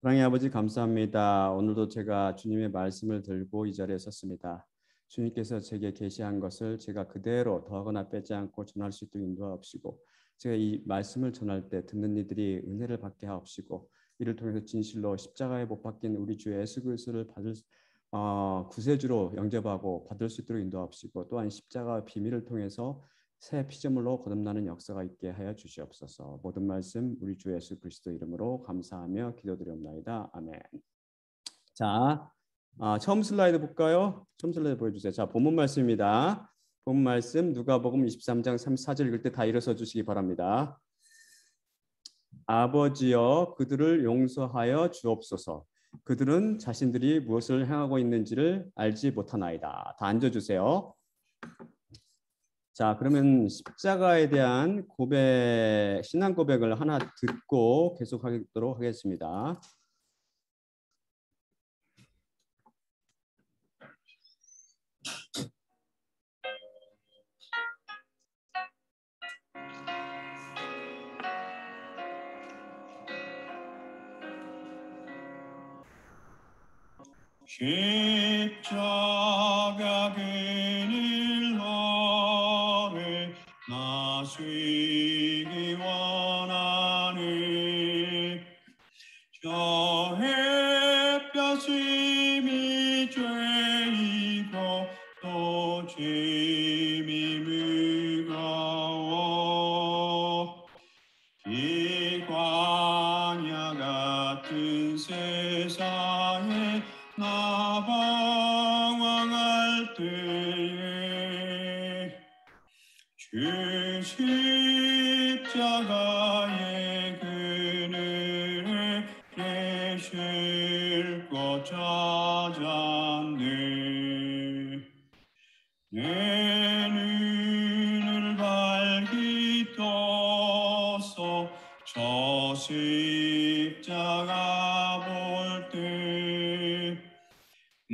사랑의 아버지 감사합니다. 오늘도 제가 주님의 말씀을 들고 이 자리에 섰습니다. 주님께서 제게 계시한 것을 제가 그대로 더하거나 빼지 않고 전할 수 있도록 인도하옵시고, 제가 이 말씀을 전할 때 듣는 이들이 은혜를 받게 하옵시고, 이를 통해서 진실로 십자가에 못 박힌 우리 주 예수 그리스도를 받을 구세주로 영접하고 받을 수 있도록 인도하옵시고, 또한 십자가 비밀을 통해서 새 피조물로 거듭나는 역사가 있게 하여 주시옵소서. 모든 말씀 우리 주 예수 그리스도 이름으로 감사하며 기도드리옵나이다. 아멘. 자, 처음 슬라이드 볼까요? 처음 슬라이드 보여주세요. 자, 본문 말씀입니다. 본문 말씀 누가복음 23장 34절 읽을 때 다 일어서 주시기 바랍니다. 아버지여 그들을 용서하여 주옵소서. 그들은 자신들이 무엇을 행하고 있는지를 알지 못하나이다. 다 앉아주세요. 자, 그러면 십자가에 대한 고백, 신앙 고백을 하나 듣고 계속하도록 하겠습니다. 십자가 그늘 아래 나 쉬기 원하네. 저 햇볕이 죄이고 또 짐이 무거워 이 광야 같은 세상에 나 방황할 때에 주 십자가의 그늘에 계실 것 찾았네. 내 눈을 밝히 떠서 저 십자가 볼 때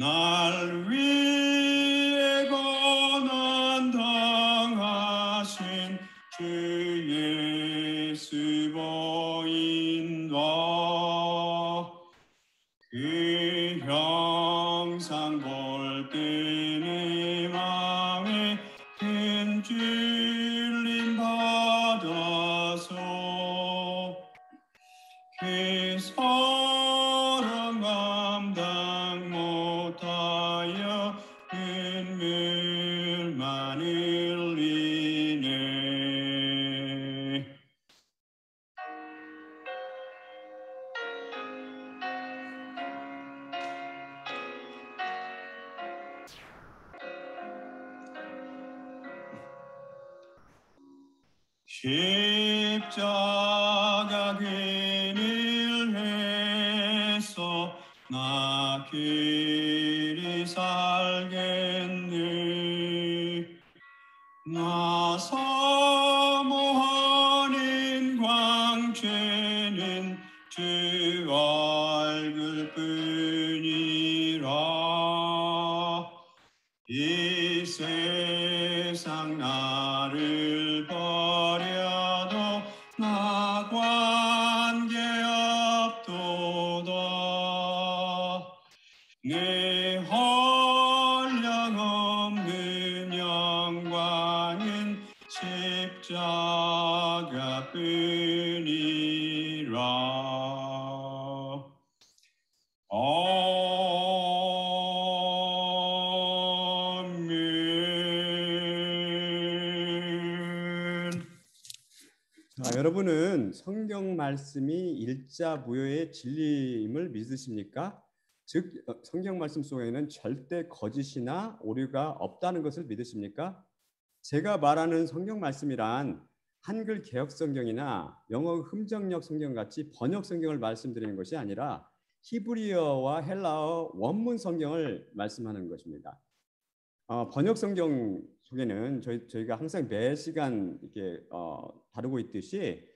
날 위해 고난 당하신 주 예수 보인다. 그 형상 볼 때 내 맘에 큰 찔림 받아서 그 사랑 감당 못하여 눈물만 흘리네. 십자가 그늘에서 나 그리 살겠네. 나 사모하는 광채는 주 얼굴뿐이라. 이 세상 나를 버려도 나 관계없도다. 내 한량없는 영광은 십자가뿐이라. 여러분은 성경 말씀이 일자무효의 진리임을 믿으십니까? 즉 성경 말씀 속에는 절대 거짓이나 오류가 없다는 것을 믿으십니까? 제가 말하는 성경 말씀이란 한글 개역 성경이나 영어 흠정역 성경 같이 번역 성경을 말씀드리는 것이 아니라 히브리어와 헬라어 원문 성경을 말씀하는 것입니다. 번역 성경 속에는 저희가 항상 매 시간 이렇게 다루고 있듯이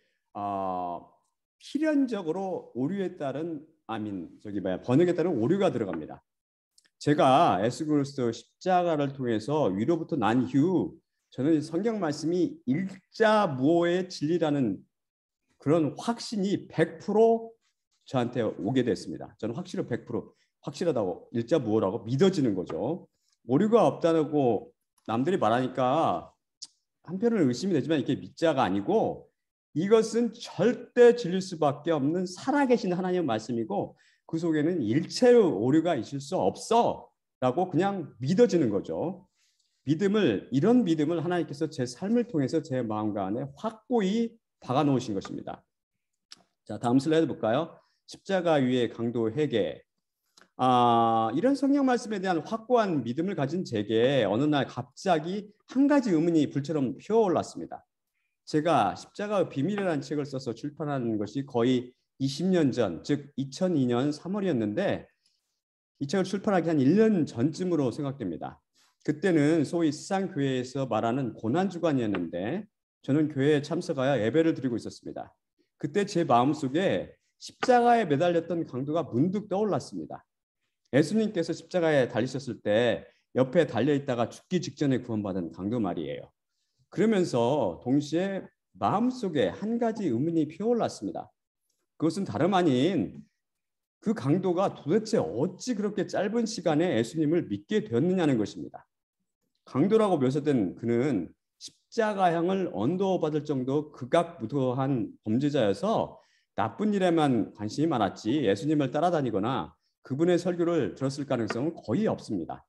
필연적으로 오류에 따른 번역에 따른 오류가 들어갑니다. 제가 예수 그리스도 십자가를 통해서 위로부터 난 이후 저는 성경 말씀이 일자무효의 진리라는 그런 확신이 100% 저한테 오게 됐습니다. 저는 100% 확실하다고 일자 무어라고 믿어지는 거죠. 오류가 없다고 남들이 말하니까 한편으로는 의심이 되지만 이게 믿자가 아니고 이것은 절대 진릴 수밖에 없는 살아계신 하나님의 말씀이고 그 속에는 일체의 오류가 있을 수 없어라고 그냥 믿어지는 거죠. 이런 믿음을 하나님께서 제 삶을 통해서 제 마음과 안에 확고히 박아 놓으신 것입니다. 자, 다음 슬라이드 볼까요? 십자가 위의 강도 회개. 이런 성경 말씀에 대한 확고한 믿음을 가진 제게 어느 날 갑자기 한 가지 의문이 불처럼 피어올랐습니다. 제가 십자가의 비밀이라는 책을 써서 출판한 것이 거의 20년 전, 즉 2002년 3월이었는데 이 책을 출판하기 한 1년 전쯤으로 생각됩니다. 그때는 소위 시상교회에서 말하는 고난주간이었는데 저는 교회에 참석하여 예배를 드리고 있었습니다. 그때 제 마음속에 십자가에 매달렸던 강도가 문득 떠올랐습니다. 예수님께서 십자가에 달리셨을 때 옆에 달려있다가 죽기 직전에 구원받은 강도 말이에요. 그러면서 동시에 마음속에 한 가지 의문이 피어올랐습니다. 그것은 다름 아닌 그 강도가 도대체 어찌 그렇게 짧은 시간에 예수님을 믿게 되었느냐는 것입니다. 강도라고 묘사된 그는 십자가형을 언도받을 정도 극악무도한 범죄자여서 나쁜 일에만 관심이 많았지 예수님을 따라다니거나 그분의 설교를 들었을 가능성은 거의 없습니다.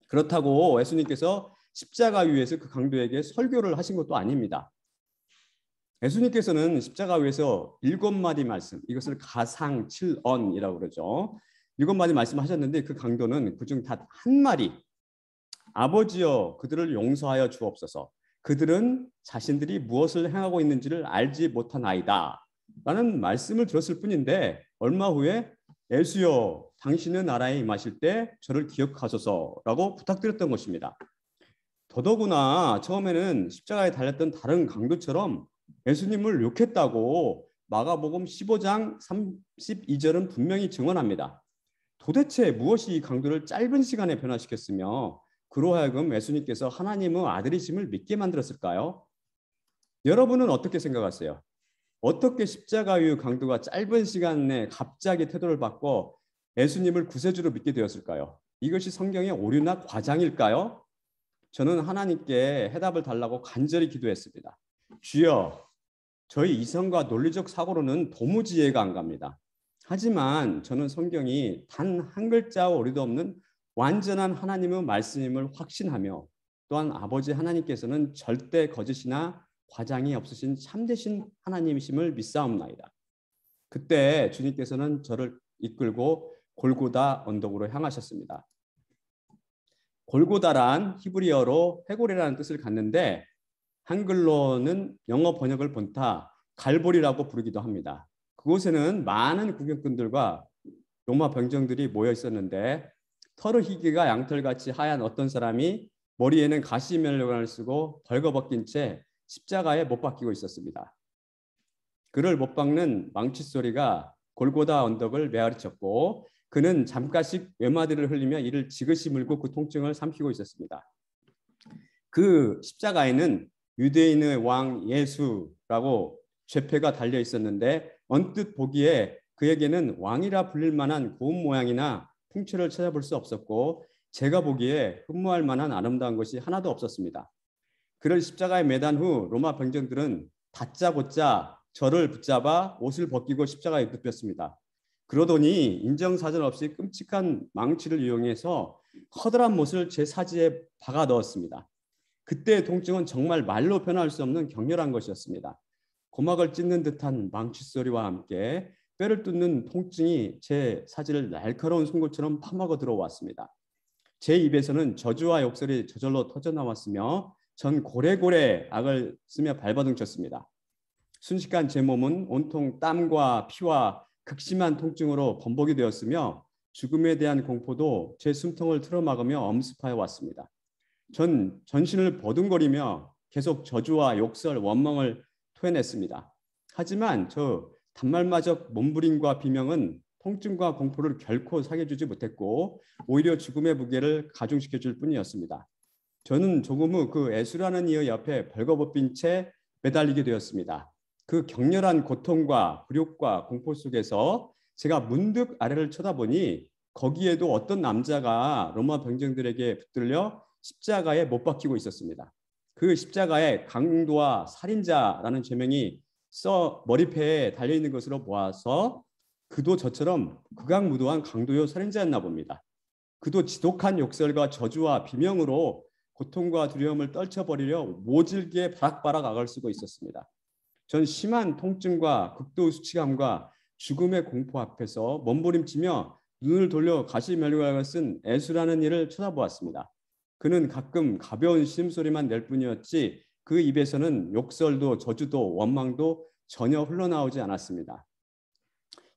그렇다고 예수님께서 십자가 위에서 그 강도에게 설교를 하신 것도 아닙니다. 예수님께서는 십자가 위에서 7마디 말씀, 이것을 가상칠언이라고 그러죠. 7마디 말씀하셨는데 그 강도는 그중 단 한 마디, 아버지여 그들을 용서하여 주옵소서. 그들은 자신들이 무엇을 행하고 있는지를 알지 못하나이다 라는 말씀을 들었을 뿐인데 얼마 후에 예수여 당신의 나라에 임하실 때 저를 기억하소서라고 부탁드렸던 것입니다. 더더구나 처음에는 십자가에 달렸던 다른 강도처럼 예수님을 욕했다고 마가복음 15장 32절은 분명히 증언합니다. 도대체 무엇이 이 강도를 짧은 시간에 변화시켰으며 그로 하여금 예수님께서 하나님의 아들이심을 믿게 만들었을까요? 여러분은 어떻게 생각하세요? 어떻게 십자가 위의 강도가 짧은 시간에 갑자기 태도를 바꿔 예수님을 구세주로 믿게 되었을까요? 이것이 성경의 오류나 과장일까요? 저는 하나님께 해답을 달라고 간절히 기도했습니다. 주여, 저희 이성과 논리적 사고로는 도무지 이해가 안 갑니다. 하지만 저는 성경이 단 한 글자 오류도 없는 완전한 하나님의 말씀임을 확신하며 또한 아버지 하나님께서는 절대 거짓이나 과장이 없으신 참되신 하나님이심을 믿사옵나이다. 그때 주님께서는 저를 이끌고 골고다 언덕으로 향하셨습니다. 골고다란 히브리어로 회골이라는 뜻을 갖는데 한글로는 영어 번역을 본타 갈보리라고 부르기도 합니다. 그곳에는 많은 구경꾼들과 로마 병정들이 모여 있었는데 털으히기가 양털같이 하얀 어떤 사람이 머리에는 가시면류관을 쓰고 벌거벗긴 채 십자가에 못 박히고 있었습니다. 그를 못 박는 망치 소리가 골고다 언덕을 메아리쳤고 그는 잠깐씩 외마디를 흘리며 이를 지그시 물고 그 통증을 삼키고 있었습니다. 그 십자가에는 유대인의 왕 예수라고 죄패가 달려 있었는데 언뜻 보기에 그에게는 왕이라 불릴 만한 고운 모양이나 풍채를 찾아볼 수 없었고 제가 보기에 흠모할 만한 아름다운 것이 하나도 없었습니다. 그를 십자가에 매단 후 로마 병정들은 다짜고짜 저를 붙잡아 옷을 벗기고 십자가에 눕혔습니다. 그러더니 인정사정 없이 끔찍한 망치를 이용해서 커다란 못을 제 사지에 박아 넣었습니다. 그때의 통증은 정말 말로 표현할 수 없는 격렬한 것이었습니다. 고막을 찢는 듯한 망치 소리와 함께 뼈를 뚫는 통증이 제 사지를 날카로운 송곳처럼 파먹어 들어왔습니다. 제 입에서는 저주와 욕설이 저절로 터져나왔으며 전 고래고래 악을 쓰며 발버둥쳤습니다. 순식간 제 몸은 온통 땀과 피와 극심한 통증으로 범벅이 되었으며 죽음에 대한 공포도 제 숨통을 틀어막으며 엄습하여 왔습니다. 전 전신을 버둥거리며 계속 저주와 욕설, 원망을 토해냈습니다. 하지만 저 단말마적 몸부림과 비명은 통증과 공포를 결코 사겨주지 못했고 오히려 죽음의 무게를 가중시켜줄 뿐이었습니다. 저는 조금 후 그 예수라는 이의 옆에 벌거벗긴 채 매달리게 되었습니다. 그 격렬한 고통과 굴욕과 공포 속에서 제가 문득 아래를 쳐다보니 거기에도 어떤 남자가 로마 병정들에게 붙들려 십자가에 못 박히고 있었습니다. 그 십자가에 강도와 살인자라는 죄명이 써 머리패에 달려 있는 것으로 보아서 그도 저처럼 극악무도한 강도요 살인자였나 봅니다. 그도 지독한 욕설과 저주와 비명으로 고통과 두려움을 떨쳐버리려 모질게 바락바락 악을 쓰고 있었습니다. 전 심한 통증과 극도 수치감과 죽음의 공포 앞에서 몸부림치며 눈을 돌려 가시면류관을 쓴 애수라는 이를 쳐다보았습니다. 그는 가끔 가벼운 신음소리만 낼 뿐이었지 그 입에서는 욕설도 저주도 원망도 전혀 흘러나오지 않았습니다.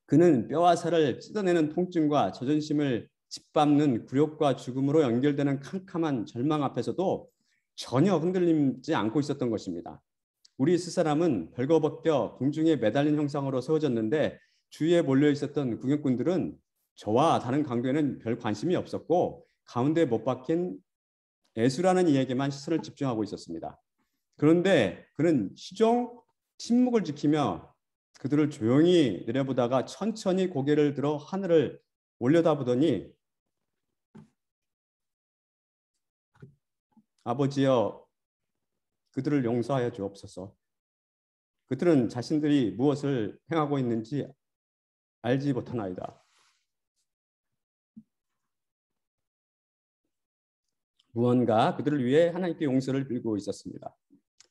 그는 뼈와 살을 찢어내는 통증과 자존심을 짓밟는 굴욕과 죽음으로 연결되는 캄캄한 절망 앞에서도 전혀 흔들리지 않고 있었던 것입니다. 우리 세 사람은 벌거벗겨 공중에 매달린 형상으로 세워졌는데 주위에 몰려 있었던 구경꾼들은 저와 다른 강도에는 별 관심이 없었고 가운데 못 박힌 애수라는 이에게만 시선을 집중하고 있었습니다. 그런데 그는 시종 침묵을 지키며 그들을 조용히 내려보다가 천천히 고개를 들어 하늘을 올려다보더니 아버지여 그들을 용서하여 주옵소서. 그들은 자신들이 무엇을 행하고 있는지 알지 못하나이다. 무언가 그들을 위해 하나님께 용서를 빌고 있었습니다.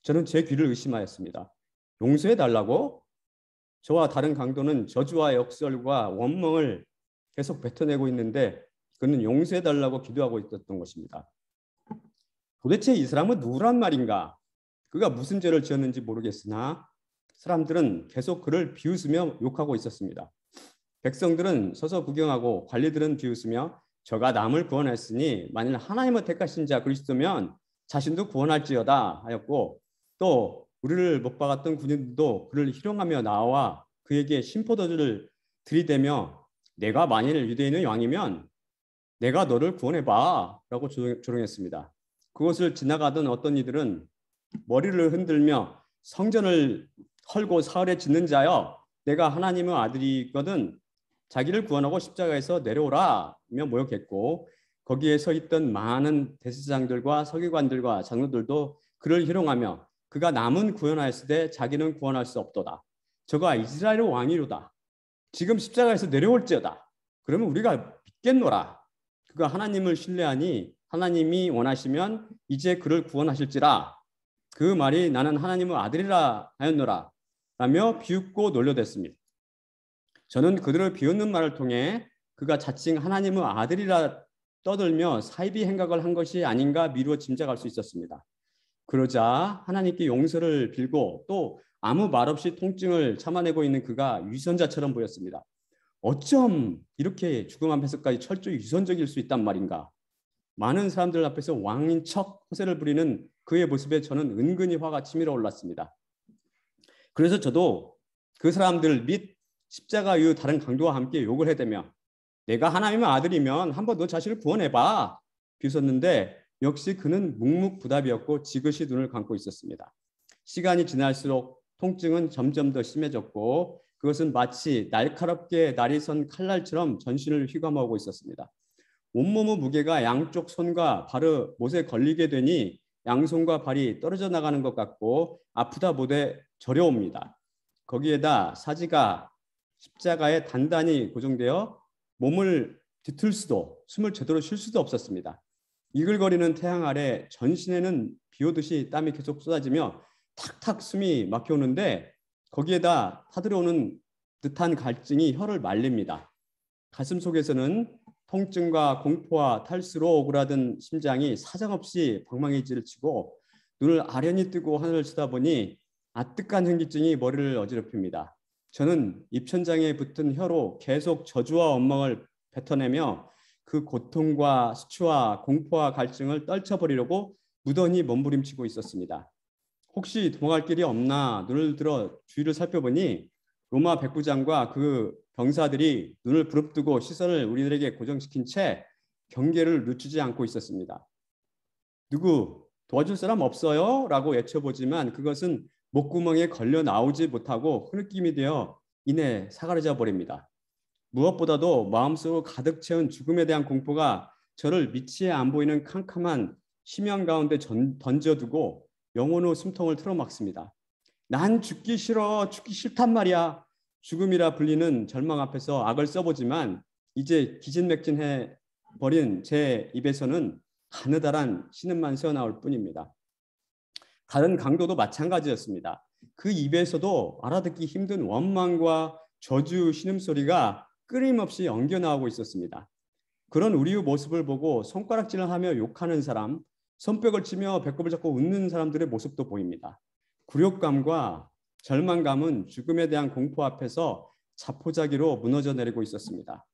저는 제 귀를 의심하였습니다. 용서해달라고? 저와 다른 강도는 저주와 역설과 원망을 계속 뱉어내고 있는데 그는 용서해달라고 기도하고 있었던 것입니다. 도대체 이 사람은 누구란 말인가? 그가 무슨 죄를 지었는지 모르겠으나 사람들은 계속 그를 비웃으며 욕하고 있었습니다. 백성들은 서서 구경하고 관리들은 비웃으며 저가 남을 구원했으니 만일 하나님을 택하신 자 그리스도면 자신도 구원할지어다 하였고 또 우리를 못 박았던 군인들도 그를 희롱하며 나와 그에게 심포도주를 들이대며 내가 만일 유대인의 왕이면 내가 너를 구원해봐 라고 조롱했습니다. 그것을 지나가던 어떤 이들은 머리를 흔들며 성전을 헐고 사흘에 짓는 자여 내가 하나님의 아들이거든 자기를 구원하고 십자가에서 내려오라며 모욕했고 거기에 서 있던 많은 대제사장들과 서기관들과 장로들도 그를 희롱하며 그가 남은 구원하였으되 자기는 구원할 수 없도다. 저가 이스라엘의 왕이로다. 지금 십자가에서 내려올지어다. 그러면 우리가 믿겠노라. 그가 하나님을 신뢰하니 하나님이 원하시면 이제 그를 구원하실지라. 그 말이 나는 하나님의 아들이라 하였노라 라며 비웃고 놀려댔습니다. 저는 그들을 비웃는 말을 통해 그가 자칭 하나님의 아들이라 떠들며 사이비 행각을 한 것이 아닌가 미루어 짐작할 수 있었습니다. 그러자 하나님께 용서를 빌고 또 아무 말 없이 통증을 참아내고 있는 그가 위선자처럼 보였습니다. 어쩜 이렇게 죽음 앞에서까지 철저히 위선적일 수 있단 말인가. 많은 사람들 앞에서 왕인 척 허세를 부리는 그의 모습에 저는 은근히 화가 치밀어 올랐습니다. 그래서 저도 그 사람들 및 십자가 이후 다른 강도와 함께 욕을 해대며 내가 하나님의 아들이면 한번 너 자신을 구원해봐 비웃었는데 역시 그는 묵묵부답이었고 지그시 눈을 감고 있었습니다. 시간이 지날수록 통증은 점점 더 심해졌고 그것은 마치 날카롭게 날이 선 칼날처럼 전신을 휘감아오고 있었습니다. 온몸의 무게가 양쪽 손과 발의 못에 걸리게 되니 양손과 발이 떨어져 나가는 것 같고 아프다 못해 저려옵니다. 거기에다 사지가 십자가에 단단히 고정되어 몸을 뒤틀 수도 숨을 제대로 쉴 수도 없었습니다. 이글거리는 태양 아래 전신에는 비 오듯이 땀이 계속 쏟아지며 탁탁 숨이 막혀오는데 거기에다 타들어오는 듯한 갈증이 혀를 말립니다. 가슴 속에서는 통증과 공포와 탈수로 오그라든 심장이 사정없이 방망이질을 치고 눈을 아련히 뜨고 하늘을 쳐다보니 아뜩한 현기증이 머리를 어지럽힙니다. 저는 입천장에 붙은 혀로 계속 저주와 원망을 뱉어내며 그 고통과 수치와 공포와 갈증을 떨쳐버리려고 무던히 몸부림치고 있었습니다. 혹시 도망갈 길이 없나 눈을 들어 주위를 살펴보니 로마 백부장과 그 병사들이 눈을 부릅뜨고 시선을 우리들에게 고정시킨 채 경계를 늦추지 않고 있었습니다. 누구 도와줄 사람 없어요? 라고 외쳐보지만 그것은 목구멍에 걸려 나오지 못하고 흐느낌이 되어 이내 사라져 버립니다. 무엇보다도 마음속으로 가득 채운 죽음에 대한 공포가 저를 미치에 안 보이는 캄캄한 심연 가운데 던져두고 영혼의 숨통을 틀어막습니다. 난 죽기 싫어, 죽기 싫단 말이야. 죽음이라 불리는 절망 앞에서 악을 써보지만 이제 기진맥진해 버린 제 입에서는 가느다란 신음만 새어나올 뿐입니다. 다른 강도도 마찬가지였습니다. 그 입에서도 알아듣기 힘든 원망과 저주 신음소리가 끊임없이 엉겨나오고 있었습니다. 그런 우리의 모습을 보고 손가락질을 하며 욕하는 사람, 손뼉을 치며 배꼽을 잡고 웃는 사람들의 모습도 보입니다. 굴욕감과 절망감은 죽음에 대한 공포 앞에서 자포자기로 무너져 내리고 있었습니다.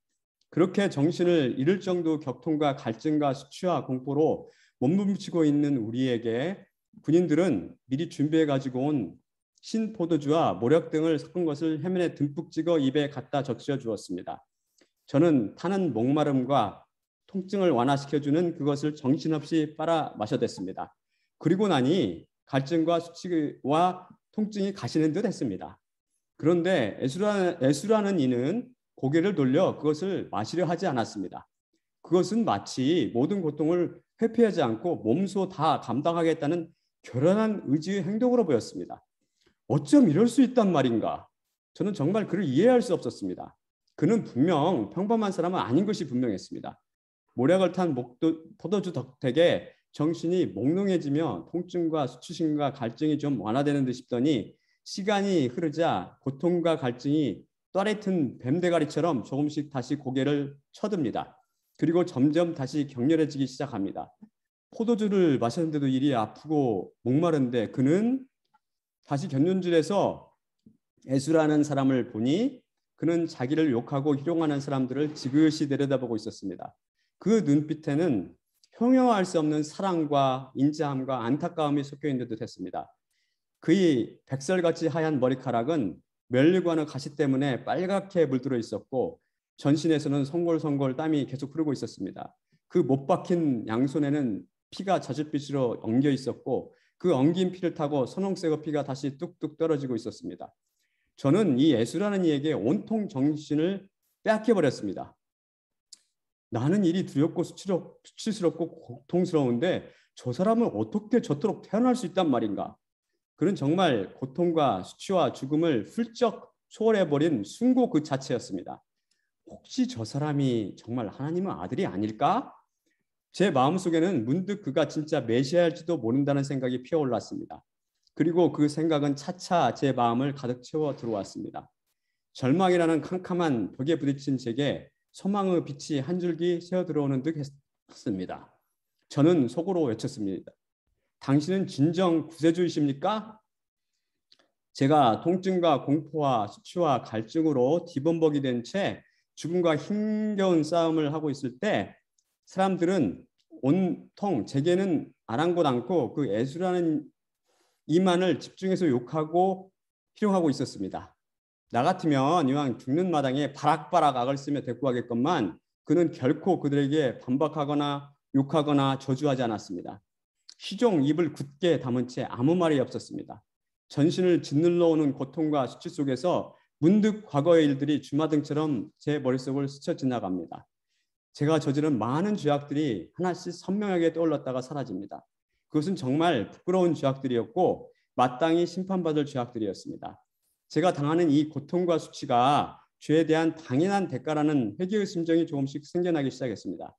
그렇게 정신을 잃을 정도 격통과 갈증과 수치와 공포로 몸부림치고 있는 우리에게 군인들은 미리 준비해 가지고 온 신포도주와 모략 등을 섞은 것을 해면에 듬뿍 찍어 입에 갖다 적셔 주었습니다. 저는 타는 목마름과 통증을 완화시켜주는 그것을 정신없이 빨아 마셔댔습니다. 그리고 나니 갈증과 수치와 통증이 가시는 듯 했습니다. 그런데 에수라는 이는 고개를 돌려 그것을 마시려 하지 않았습니다. 그것은 마치 모든 고통을 회피하지 않고 몸소 다 감당하겠다는 결연한 의지의 행동으로 보였습니다. 어쩜 이럴 수 있단 말인가? 저는 정말 그를 이해할 수 없었습니다. 그는 분명 평범한 사람은 아닌 것이 분명했습니다. 모략을 탄 포도주 덕택에 정신이 몽롱해지며 통증과 수치심과 갈증이 좀 완화되는 듯 싶더니 시간이 흐르자 고통과 갈증이 또렷은 뱀대가리처럼 조금씩 다시 고개를 쳐듭니다. 그리고 점점 다시 격렬해지기 시작합니다. 포도주를 마셨는데도 이리 아프고 목마른데 그는 다시 견눈질에서 에수라는 사람을 보니 그는 자기를 욕하고 희롱하는 사람들을 지그시 내려다보고 있었습니다. 그 눈빛에는 형용할 수 없는 사랑과 인자함과 안타까움이 섞여 있는 듯 했습니다. 그의 백설같이 하얀 머리카락은 멸류관의 가시 때문에 빨갛게 물들어 있었고 전신에서는 송골송골 땀이 계속 흐르고 있었습니다. 그 못 박힌 양손에는 피가 젖을빛으로 엉겨 있었고 그 엉긴 피를 타고 선홍색의 피가 다시 뚝뚝 떨어지고 있었습니다. 저는 이 에수라는 이에게 온통 정신을 빼앗겨버렸습니다. 나는 일이 두렵고 수치스럽고 고통스러운데 저 사람은 어떻게 저토록 태어날 수 있단 말인가? 그는 정말 고통과 수치와 죽음을 훌쩍 초월해버린 숭고 그 자체였습니다. 혹시 저 사람이 정말 하나님의 아들이 아닐까? 제 마음속에는 문득 그가 진짜 메시아일지도 모른다는 생각이 피어올랐습니다. 그리고 그 생각은 차차 제 마음을 가득 채워 들어왔습니다. 절망이라는 캄캄한 벽에 부딪힌 제게 소망의 빛이 한 줄기 새어 들어오는 듯 했습니다. 저는 속으로 외쳤습니다. 당신은 진정 구세주이십니까? 제가 통증과 공포와 수치와 갈증으로 뒤범벅이 된 채 죽음과 힘겨운 싸움을 하고 있을 때 사람들은 온통 제게는 아랑곳 않고 그 에수라는 이만을 집중해서 욕하고 희롱하고 있었습니다. 나 같으면 이왕 죽는 마당에 바락바락 악을 쓰며 대꾸하겠건만 그는 결코 그들에게 반박하거나 욕하거나 저주하지 않았습니다. 시종 입을 굳게 담은 채 아무 말이 없었습니다. 전신을 짓눌러 오는 고통과 수치 속에서 문득 과거의 일들이 주마등처럼 제 머릿속을 스쳐 지나갑니다. 제가 저지른 많은 죄악들이 하나씩 선명하게 떠올랐다가 사라집니다. 그것은 정말 부끄러운 죄악들이었고 마땅히 심판받을 죄악들이었습니다. 제가 당하는 이 고통과 수치가 죄에 대한 당연한 대가라는 회개의 심정이 조금씩 생겨나기 시작했습니다.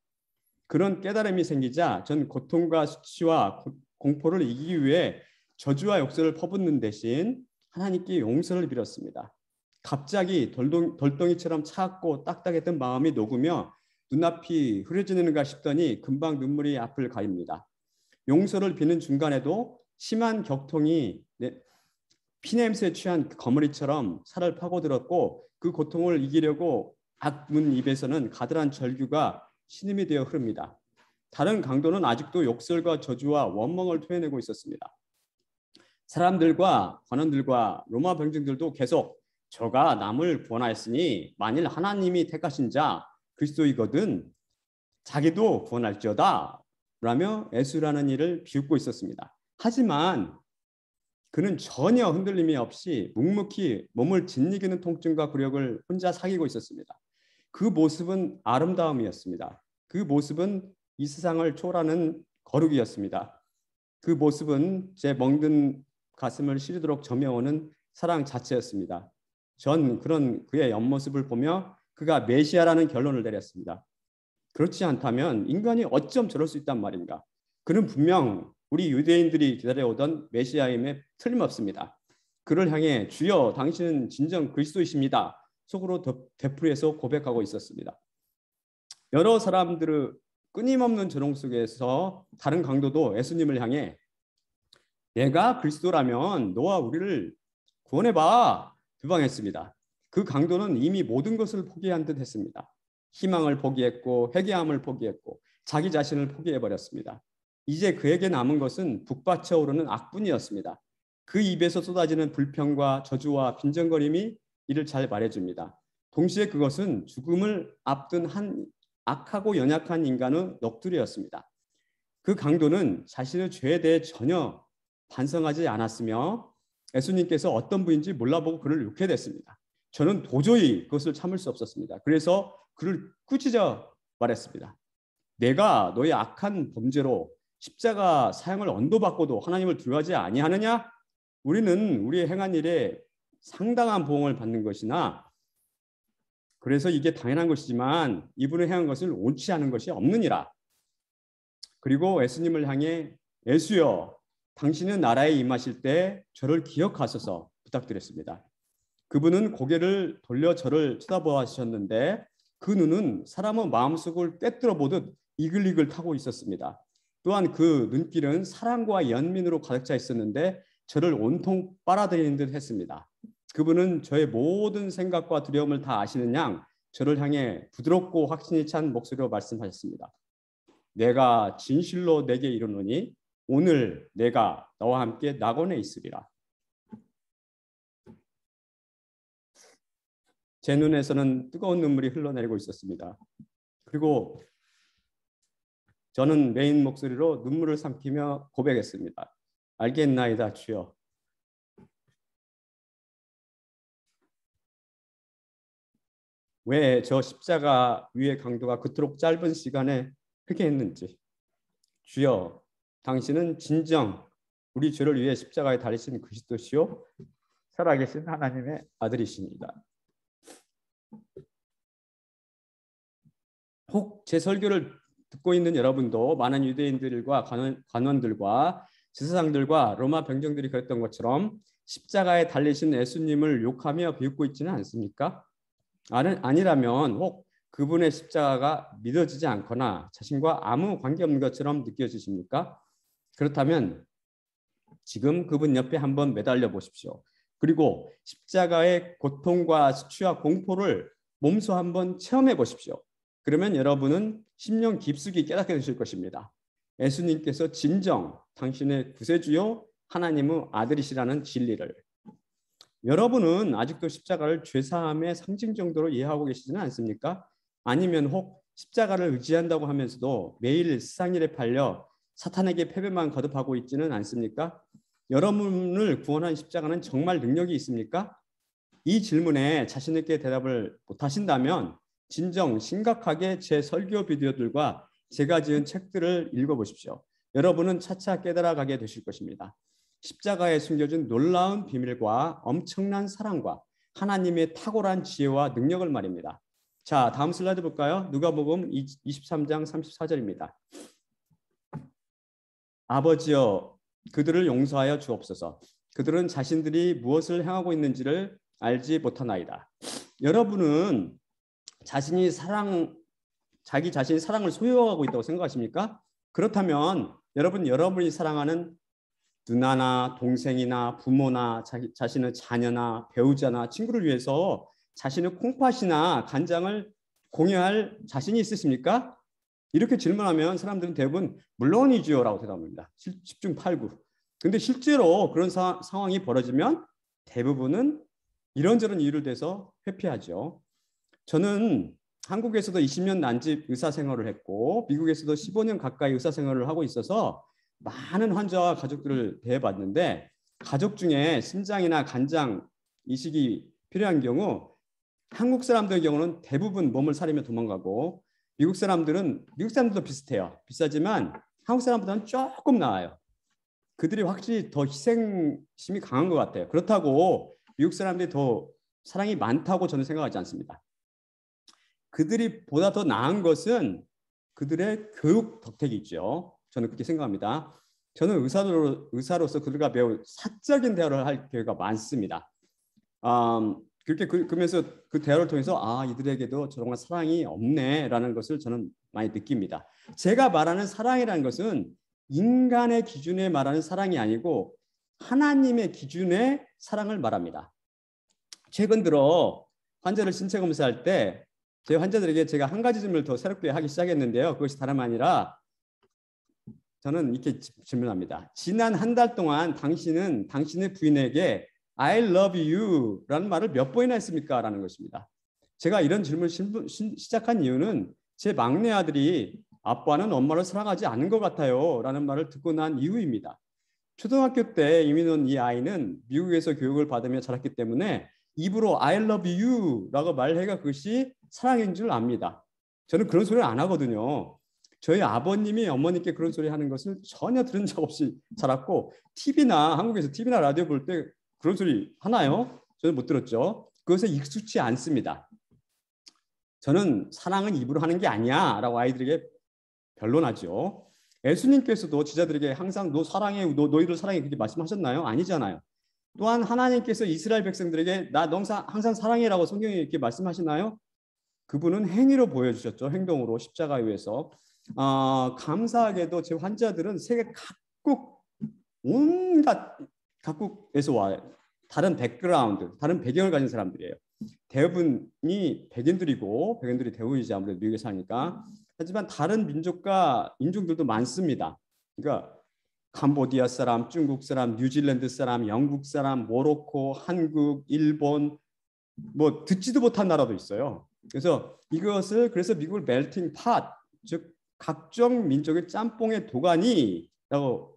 그런 깨달음이 생기자 전 고통과 수치와 공포를 이기기 위해 저주와 욕설을 퍼붓는 대신 하나님께 용서를 빌었습니다. 갑자기 돌덩이처럼 차갑고 딱딱했던 마음이 녹으며 눈앞이 흐려지는가 싶더니 금방 눈물이 앞을 가립니다. 용서를 비는 중간에도 심한 격통이 피냄새에 취한 거머리처럼 살을 파고들었고 그 고통을 이기려고 악문 입에서는 가들한 절규가 신음이 되어 흐릅니다. 다른 강도는 아직도 욕설과 저주와 원망을 토해내고 있었습니다. 사람들과 관원들과 로마 병정들도 계속 저가 남을 구원하였으니 만일 하나님이 택하신 자 그리스도이거든 자기도 구원할지어다 라며 에수라는 일을 비웃고 있었습니다. 하지만 그는 전혀 흔들림이 없이 묵묵히 몸을 짓이기는 통증과 굴욕을 혼자 사귀고 있었습니다. 그 모습은 아름다움이었습니다. 그 모습은 이 세상을 초월하는 거룩이었습니다. 그 모습은 제 멍든 가슴을 시리도록 점여오는 사랑 자체였습니다. 전 그런 그의 옆모습을 보며 그가 메시아라는 결론을 내렸습니다. 그렇지 않다면 인간이 어쩜 저럴 수 있단 말인가? 그는 분명 우리 유대인들이 기다려오던 메시아임에 틀림없습니다. 그를 향해 주여 당신은 진정 그리스도이십니다. 속으로 되풀이해서 고백하고 있었습니다. 여러 사람들의 끊임없는 조롱 속에서 다른 강도도 예수님을 향해 내가 그리스도라면 너와 우리를 구원해봐 비방했습니다. 그 강도는 이미 모든 것을 포기한 듯 했습니다. 희망을 포기했고 회개함을 포기했고 자기 자신을 포기해버렸습니다. 이제 그에게 남은 것은 북받쳐 오르는 악뿐이었습니다. 그 입에서 쏟아지는 불평과 저주와 빈정거림이 이를 잘 말해줍니다. 동시에 그것은 죽음을 앞둔 한 악하고 연약한 인간의 넋두리였습니다. 그 강도는 자신의 죄에 대해 전혀 반성하지 않았으며 예수님께서 어떤 분인지 몰라보고 그를 욕해 댔습니다. 저는 도저히 그것을 참을 수 없었습니다. 그래서 그를 꾸짖어 말했습니다. 내가 너의 악한 범죄로 십자가 사형을 언도받고도 하나님을 두려워하지 아니하느냐? 우리는 우리의 행한 일에 상당한 보응을 받는 것이나 그래서 이게 당연한 것이지만 이분이 행한 것을 옳지 않은 것이 없느니라. 그리고 예수님을 향해 예수여 당신은 나라에 임하실 때 저를 기억하소서 부탁드렸습니다. 그분은 고개를 돌려 저를 쳐다보았었는데 그 눈은 사람의 마음속을 꿰뚫어 보듯 이글이글 타고 있었습니다. 또한 그 눈길은 사랑과 연민으로 가득 차 있었는데 저를 온통 빨아들이는 듯 했습니다. 그분은 저의 모든 생각과 두려움을 다 아시는 양 저를 향해 부드럽고 확신이 찬 목소리로 말씀하셨습니다. 내가 진실로 내게 이르노니 오늘 내가 너와 함께 낙원에 있으리라. 제 눈에서는 뜨거운 눈물이 흘러내리고 있었습니다. 그리고 저는 메인 목소리로 눈물을 삼키며 고백했습니다. 알겠나이다 주여. 왜 저 십자가 위의 강도가 그토록 짧은 시간에 회개했는지. 주여 당신은 진정 우리 죄를 위해 십자가에 달리신 그리스도시요 살아계신 하나님의 아들이십니다. 혹 제 설교를 듣고 있는 여러분도 많은 유대인들과 관원들과 제사장들과 로마 병정들이 그랬던 것처럼 십자가에 달리신 예수님을 욕하며 비웃고 있지는 않습니까? 아니라면 혹 그분의 십자가가 믿어지지 않거나 자신과 아무 관계없는 것처럼 느껴지십니까? 그렇다면 지금 그분 옆에 한번 매달려 보십시오. 그리고 십자가의 고통과 수치와 공포를 몸소 한번 체험해 보십시오. 그러면 여러분은 심령 깊숙이 깨닫게 되실 것입니다. 예수님께서 진정 당신의 구세주요 하나님의 아들이시라는 진리를. 여러분은 아직도 십자가를 죄사함의 상징 정도로 이해하고 계시지는 않습니까? 아니면 혹 십자가를 의지한다고 하면서도 매일 세상 일에 팔려 사탄에게 패배만 거듭하고 있지는 않습니까? 여러분을 구원한 십자가는 정말 능력이 있습니까? 이 질문에 자신 있게 대답을 못하신다면 진정 심각하게 제 설교 비디오들과 제가 지은 책들을 읽어보십시오. 여러분은 차차 깨달아가게 되실 것입니다. 십자가에 숨겨진 놀라운 비밀과 엄청난 사랑과 하나님의 탁월한 지혜와 능력을 말입니다. 자, 다음 슬라이드 볼까요? 누가복음 23장 34절입니다. 아버지여 그들을 용서하여 주옵소서. 그들은 자신들이 무엇을 행하고 있는지를 알지 못하나이다. 여러분은 자기 자신이 사랑을 소유하고 있다고 생각하십니까? 그렇다면 여러분이 사랑하는 누나나 동생이나 부모나 자신의 자녀나 배우자나 친구를 위해서 자신의 콩팥이나 간장을 공유할 자신이 있으십니까? 이렇게 질문하면 사람들은 대부분 물론이지요 라고 대답합니다. 10중 8구. 근데 실제로 그런 상황이 벌어지면 대부분은 이런저런 이유를 대서 회피하죠. 저는 한국에서도 20년 난집 의사 생활을 했고 미국에서도 15년 가까이 의사 생활을 하고 있어서 많은 환자와 가족들을 대해봤는데 가족 중에 심장이나 간장 이식이 필요한 경우 한국 사람들의 경우는 대부분 몸을 사리며 도망가고 미국 사람들도 비슷해요. 비슷하지만 한국 사람보다는 조금 나아요. 그들이 확실히 더 희생심이 강한 것 같아요. 그렇다고 미국 사람들이 더 사랑이 많다고 저는 생각하지 않습니다. 그들이 보다 더 나은 것은 그들의 교육 덕택이죠. 저는 그렇게 생각합니다. 저는 의사로서 그들과 매우 사적인 대화를 할 기회가 많습니다. 그렇게 그러면서 그 대화를 통해서 이들에게도 저런 사랑이 없네라는 것을 저는 많이 느낍니다. 제가 말하는 사랑이라는 것은 인간의 기준에 말하는 사랑이 아니고 하나님의 기준의 사랑을 말합니다. 최근 들어 환자를 신체 검사할 때 제 환자들에게 제가 한 가지 질문을 더 새롭게 하기 시작했는데요. 그것이 다름 아니라 저는 이렇게 질문합니다. 지난 한 달 동안 당신은 당신의 부인에게 I love you 라는 말을 몇 번이나 했습니까? 라는 것입니다. 제가 이런 질문을 시작한 이유는 제 막내 아들이 아빠는 엄마를 사랑하지 않는 것 같아요 라는 말을 듣고 난 이후입니다. 초등학교 때 이미 온 이 아이는 미국에서 교육을 받으며 자랐기 때문에 입으로 I love you 라고 말해가 그것이 사랑인 줄 압니다. 저는 그런 소리를 안 하거든요. 저희 아버님이 어머니께 그런 소리 하는 것을 전혀 들은 적 없이 자랐고 한국에서 TV나 라디오 볼 때 그런 소리 하나요? 저는 못 들었죠. 그것에 익숙치 않습니다. 저는 사랑은 입으로 하는 게 아니야 라고 아이들에게 변론하죠. 예수님께서도 제자들에게 항상 너 사랑해, 너희를 사랑해 그렇게 말씀하셨나요? 아니잖아요. 또한 하나님께서 이스라엘 백성들에게 나 항상 사랑해라고 성경에 이렇게 말씀하시나요? 그분은 행위로 보여주셨죠. 행동으로 십자가에 의해서. 감사하게도 제 환자들은 세계 각국에서 와요. 다른 백그라운드, 다른 배경을 가진 사람들이에요. 대부분이 백인들이 대부분이지 아무래도 미국에 사니까. 하지만 다른 민족과 인종들도 많습니다. 그러니까 캄보디아 사람, 중국 사람, 뉴질랜드 사람, 영국 사람, 모로코, 한국, 일본 뭐 듣지도 못한 나라도 있어요. 그래서 미국을 멜팅 팟, 즉 각종 민족의 짬뽕의 도가니라고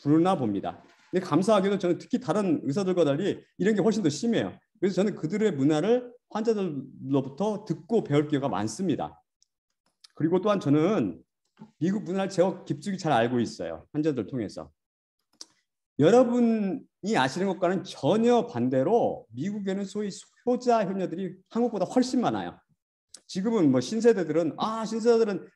부르나 봅니다. 근데 감사하게도 저는 특히 다른 의사들과 달리 이런 게 훨씬 더 심해요. 그래서 저는 그들의 문화를 환자들로부터 듣고 배울 기회가 많습니다. 그리고 또한 저는 미국 문화를 제가 깊숙이 잘 알고 있어요. 환자들 통해서. 여러분이 아시는 것과는 전혀 반대로 미국에는 소위 효자 효녀들이 한국보다 훨씬 많아요. 지금은 뭐 신세대들은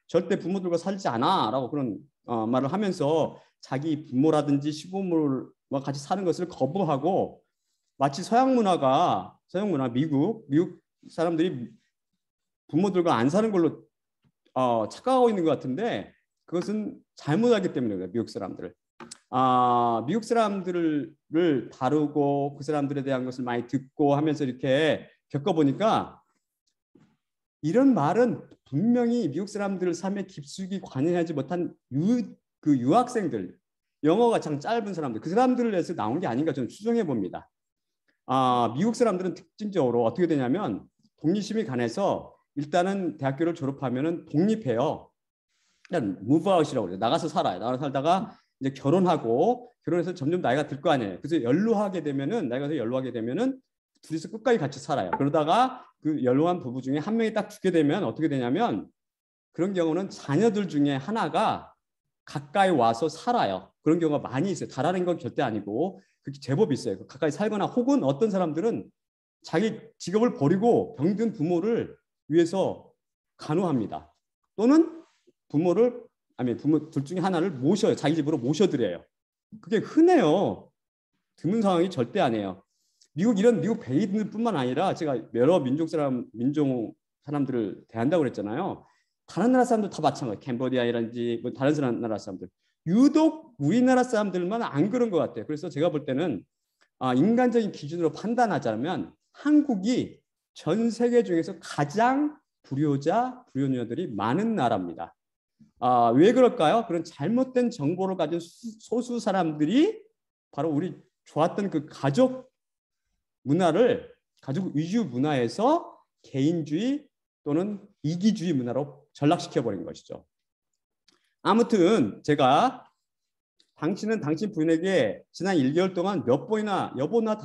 절대 부모들과 살지 않아라고 그런 말을 하면서 자기 부모라든지 시부모와 같이 사는 것을 거부하고 마치 서양 문화 미국 사람들이 부모들과 안 사는 걸로 착각하고 있는 것 같은데 그것은 잘못하기 때문에 그래요. 미국 사람들을 다루고 그 사람들에 대한 것을 많이 듣고 하면서 이렇게 겪어보니까 이런 말은 분명히 미국 사람들 삶에 깊숙이 관여하지 못한 유학생들, 영어가 참 짧은 사람들, 그 사람들을 위해서 나온 게 아닌가 저는 추정해 봅니다. 미국 사람들은 특징적으로 어떻게 되냐면 독립심이 강해서 일단은 대학교를 졸업하면은 독립해요. 일단 무브아웃이라고 그래요. 나가서 살아요. 나가서 살다가 이제 결혼해서 점점 나이가 들 거 아니에요. 그래서 나이가 더 연로하게 되면은 둘이서 끝까지 같이 살아요. 그러다가 그 연로한 부부 중에 한 명이 딱 죽게 되면 어떻게 되냐면 그런 경우는 자녀들 중에 하나가 가까이 와서 살아요. 그런 경우가 많이 있어요. 다라는 건 절대 아니고 그게 제법 있어요. 가까이 살거나 혹은 어떤 사람들은 자기 직업을 버리고 병든 부모를 위해서 간호합니다. 또는 부모 둘 중에 하나를 모셔요. 자기 집으로 모셔드려요. 그게 흔해요. 드문 상황이 절대 아니에요. 미국 백인들뿐만 아니라 제가 여러 민족 사람들을 대한다고 그랬잖아요. 다른 나라 사람들 다 마찬가지예요. 캄보디아라든지 뭐 다른 나라 사람들. 유독 우리나라 사람들만 안 그런 것 같아요. 그래서 제가 볼 때는 인간적인 기준으로 판단하자면 한국이 전 세계 중에서 가장 불효녀들이 많은 나라입니다. 왜 그럴까요? 그런 잘못된 정보를 가진 소수 사람들이 바로 우리 좋았던 그 가족 위주 문화에서 개인주의 또는 이기주의 문화로 전락시켜버린 것이죠. 아무튼 제가 당신은 당신 부인에게 지난 1개월 동안 몇 번이나 여보 나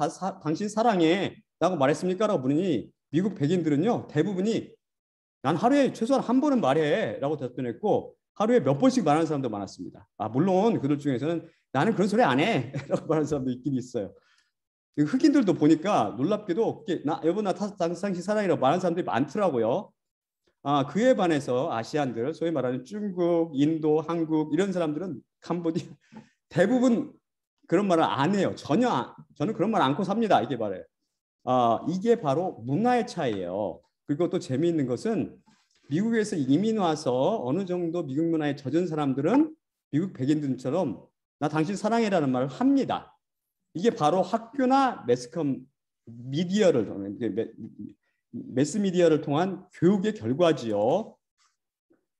당신 사랑해 라고 말했습니까? 라고 물으니 미국 백인들은요 대부분이 난 하루에 최소한 한 번은 말해 라고 답변했고 하루에 몇 번씩 말하는 사람도 많았습니다. 물론 그들 중에서는 나는 그런 소리 안 해 라고 말하는 사람도 있긴 있어요. 흑인들도 보니까 놀랍게도 여보 나 당신 사랑이라고 말하는 사람들이 많더라고요. 그에 반해서 아시안들, 소위 말하는 중국, 인도, 한국 이런 사람들은 캄보디아 대부분 그런 말을 안 해요. 저는 그런 말 않고 삽니다. 이게 말해요. 이게 바로 문화의 차이예요. 그리고 또 재미있는 것은 미국에서 이민 와서 어느 정도 미국 문화에 젖은 사람들은 미국 백인들처럼 나 당신 사랑해라는 말을 합니다. 이게 바로 학교나 매스미디어를 통한 교육의 결과지요.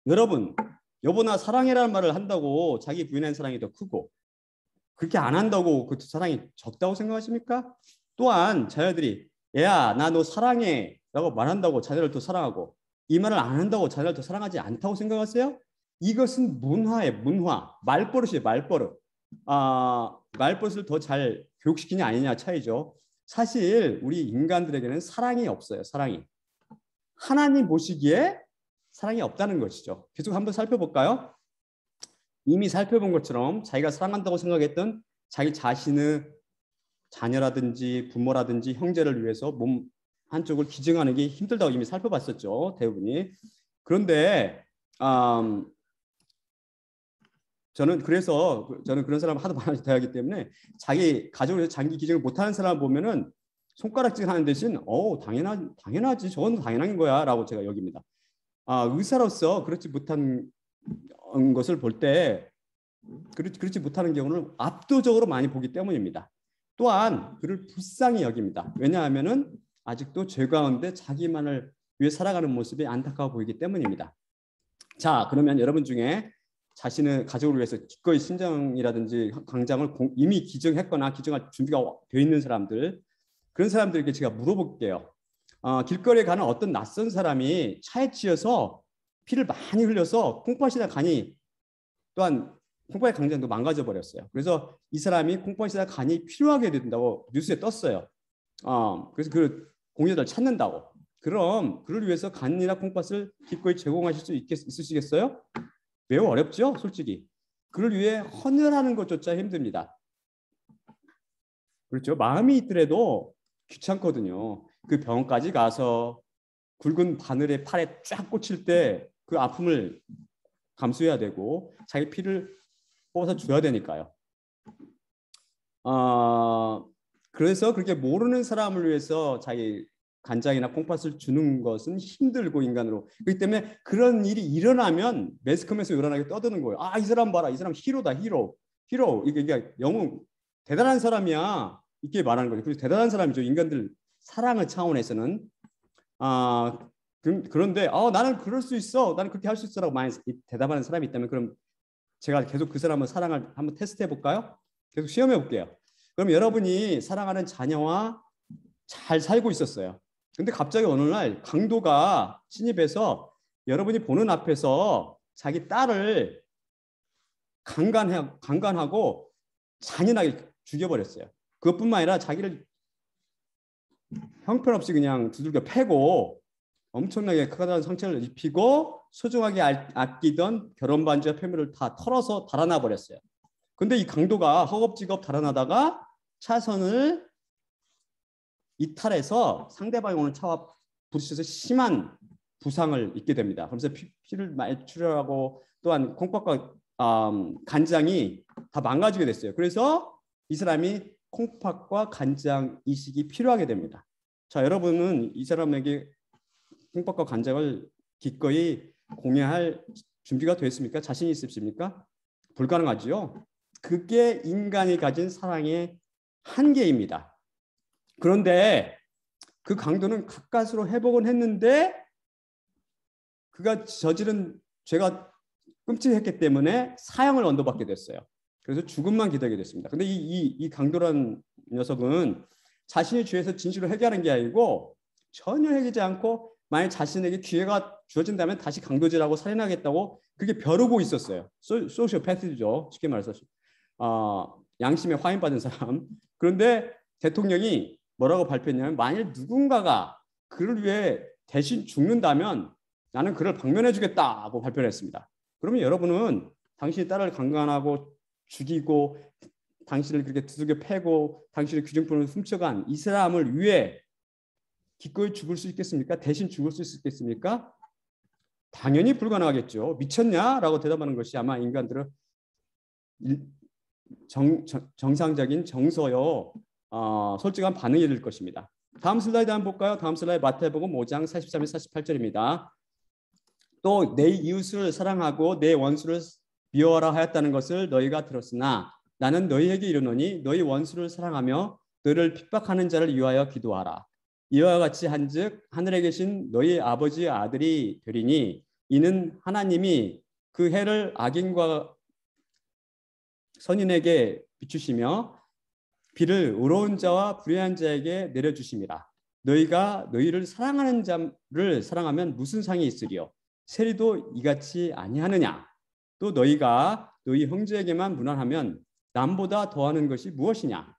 여러분, 여보나 사랑해라는 말을 한다고 자기 부인의 사랑이 더 크고 그렇게 안 한다고 그 사랑이 적다고 생각하십니까? 또한 자녀들이 얘야 나 너 사랑해 라고 말한다고 자녀를 더 사랑하고 이 말을 안 한다고 자녀를 더 사랑하지 않다고 생각하세요? 이것은 문화의 문화, 말버릇이에요. 말버릇. 말버릇을 더 잘 교육시키냐 아니냐 차이죠. 사실 우리 인간들에게는 사랑이 없어요. 사랑이. 하나님 보시기에 사랑이 없다는 것이죠. 계속 한번 살펴볼까요? 이미 살펴본 것처럼 자기가 사랑한다고 생각했던 자기 자신의 자녀라든지 부모라든지 형제를 위해서 몸 한쪽을 기증하는 게 힘들다고 이미 살펴봤었죠. 대부분이. 그런데 저는 그런 사람을 하도 많이 대하기 때문에 자기 가족을 위해서 장기 기증을 못하는 사람을 보면은 손가락질하는 대신 당연하지 저건 당연한 거야 라고 제가 여깁니다. 의사로서 그렇지 못한 것을 볼 때 그렇지 못하는 경우는 압도적으로 많이 보기 때문입니다. 또한 그를 불쌍히 여깁니다. 왜냐하면은 아직도 죄 가운데 자기만을 위해 살아가는 모습이 안타까워 보이기 때문입니다. 자, 그러면 여러분 중에 자신의 가족을 위해서 기꺼이 신장이라든지 강장을 이미 기증했거나 기증할 준비가 되어 있는 사람들, 그런 사람들에게 제가 물어볼게요. 길거리에 가는 어떤 낯선 사람이 차에 치여서 피를 많이 흘려서 콩팥이나 간이 또한 콩팥의 강장도 망가져 버렸어요. 그래서 이 사람이 콩팥이나 간이 필요하게 된다고 뉴스에 떴어요. 그래서 그 공여자를 찾는다고. 그럼 그를 위해서 간이나 콩팥을 기꺼이 제공하실 수 있으시겠어요? 매우 어렵죠, 솔직히. 그를 위해 헌혈하는 것조차 힘듭니다. 그렇죠. 마음이 있더라도 귀찮거든요. 그 병원까지 가서 굵은 바늘에 팔에 쫙 꽂힐 때 그 아픔을 감수해야 되고 자기 피를 뽑아서 줘야 되니까요. 그래서 그렇게 모르는 사람을 위해서 자기 간장이나 콩팥을 주는 것은 힘들고 인간으로. 그렇기 때문에 그런 일이 일어나면 매스컴에서 요란하게 떠드는 거예요. 이 사람 봐라. 이 사람 히로다. 히로. 이게 너무 대단한 사람이야. 이렇게 말하는 거죠. 그래서 대단한 사람이죠. 인간들 사랑의 차원에서는. 그런데 나는 그럴 수 있어. 나는 그렇게 할 수 있어라고 많이 대답하는 사람이 있다면 그럼 제가 계속 그 사람의 사랑을 한번 테스트해 볼까요? 계속 시험해 볼게요. 그럼 여러분이 사랑하는 자녀와 잘 살고 있었어요. 근데 갑자기 어느 날 강도가 침입해서 여러분이 보는 앞에서 자기 딸을 강간하고 잔인하게 죽여버렸어요. 그것뿐만 아니라 자기를 형편없이 그냥 두들겨 패고 엄청나게 커다란 상처를 입히고 소중하게 아끼던 결혼 반지와 폐물을 다 털어서 달아나 버렸어요. 근데 이 강도가 허겁지겁 달아나다가 차선을 이탈해서 상대방이 오는 차와 부딪혀서 심한 부상을 입게 됩니다. 그래서 피를 많이 출혈하고 또한 콩팥과 간장이 다 망가지게 됐어요. 그래서 이 사람이 콩팥과 간장 이식이 필요하게 됩니다. 자, 여러분은 이 사람에게 콩팥과 간장을 기꺼이 공유할 준비가 됐습니까? 자신이 있으십니까? 불가능하지요. 그게 인간이 가진 사랑의 한계입니다. 그런데 그 강도는 가까스로 회복은 했는데 그가 저지른 죄가 끔찍했기 때문에 사형을 언도받게 됐어요. 그래서 죽음만 기다리게 됐습니다. 근데 이 강도란 녀석은 자신의 죄에서 진실을 회개하는 게 아니고 전혀 회개하지 않고 만약 자신에게 기회가 주어진다면 다시 강도질하고 살인하겠다고 그게 벼르고 있었어요. 소시오패스죠. 쉽게 말해서. 양심에 화인받은 사람. 그런데 대통령이 뭐라고 발표했냐면 만일 누군가가 그를 위해 대신 죽는다면 나는 그를 방면해주겠다고 발표를 했습니다. 그러면 여러분은 당신의 딸을 강간하고 죽이고 당신을 그렇게 두들겨 패고 당신의 귀중품을 훔쳐간 이 사람을 위해 기꺼이 죽을 수 있겠습니까? 대신 죽을 수 있겠습니까? 당연히 불가능하겠죠. 미쳤냐라고 대답하는 것이 아마 인간들은 정상적인 정서요 솔직한 반응이 될 것입니다. 다음 슬라이드 한번 볼까요? 다음 슬라이드 마태복음 5장 43에서 48절입니다. 또 내 이웃을 사랑하고 내 원수를 미워하라 하였다는 것을 너희가 들었으나 나는 너희에게 이르노니 너희 원수를 사랑하며 너희를 핍박하는 자를 위하여 기도하라. 이와 같이 한즉 하늘에 계신 너희 아버지의 아들이 되리니 이는 하나님이 그 해를 악인과 선인에게 비추시며 비를 의로운 자와 불의한 자에게 내려주심이라. 너희가 너희를 사랑하는 자를 사랑하면 무슨 상이 있으리요? 세리도 이같이 아니하느냐? 또 너희가 너희 형제에게만 무난하면 남보다 더하는 것이 무엇이냐?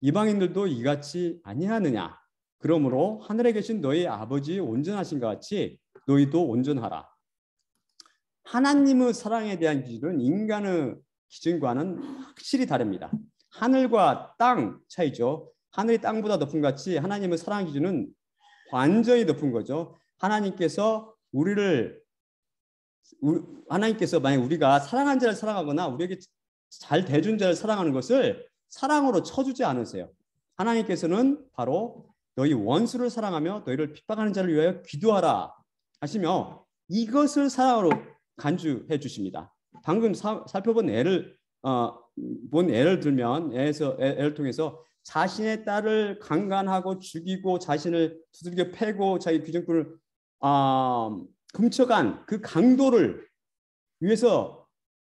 이방인들도 이같이 아니하느냐? 그러므로 하늘에 계신 너희 아버지 온전하신 것 같이 너희도 온전하라. 하나님의 사랑에 대한 기준은 인간의 기준과는 확실히 다릅니다. 하늘과 땅 차이죠. 하늘이 땅보다 높은 것 같이 하나님의 사랑 기준은 완전히 높은 거죠. 하나님께서 만약 우리가 사랑한 자를 사랑하거나 우리에게 잘 대준 자를 사랑하는 것을 사랑으로 쳐주지 않으세요. 하나님께서는 바로 너희 원수를 사랑하며 너희를 핍박하는 자를 위하여 기도하라 하시며 이것을 사랑으로 간주해 주십니다. 방금 살펴본 예를 들면 예를 통해서 자신의 딸을 강간하고 죽이고 자신을 두들겨 패고 자기 귀중품을 훔쳐간 그 강도를 위해서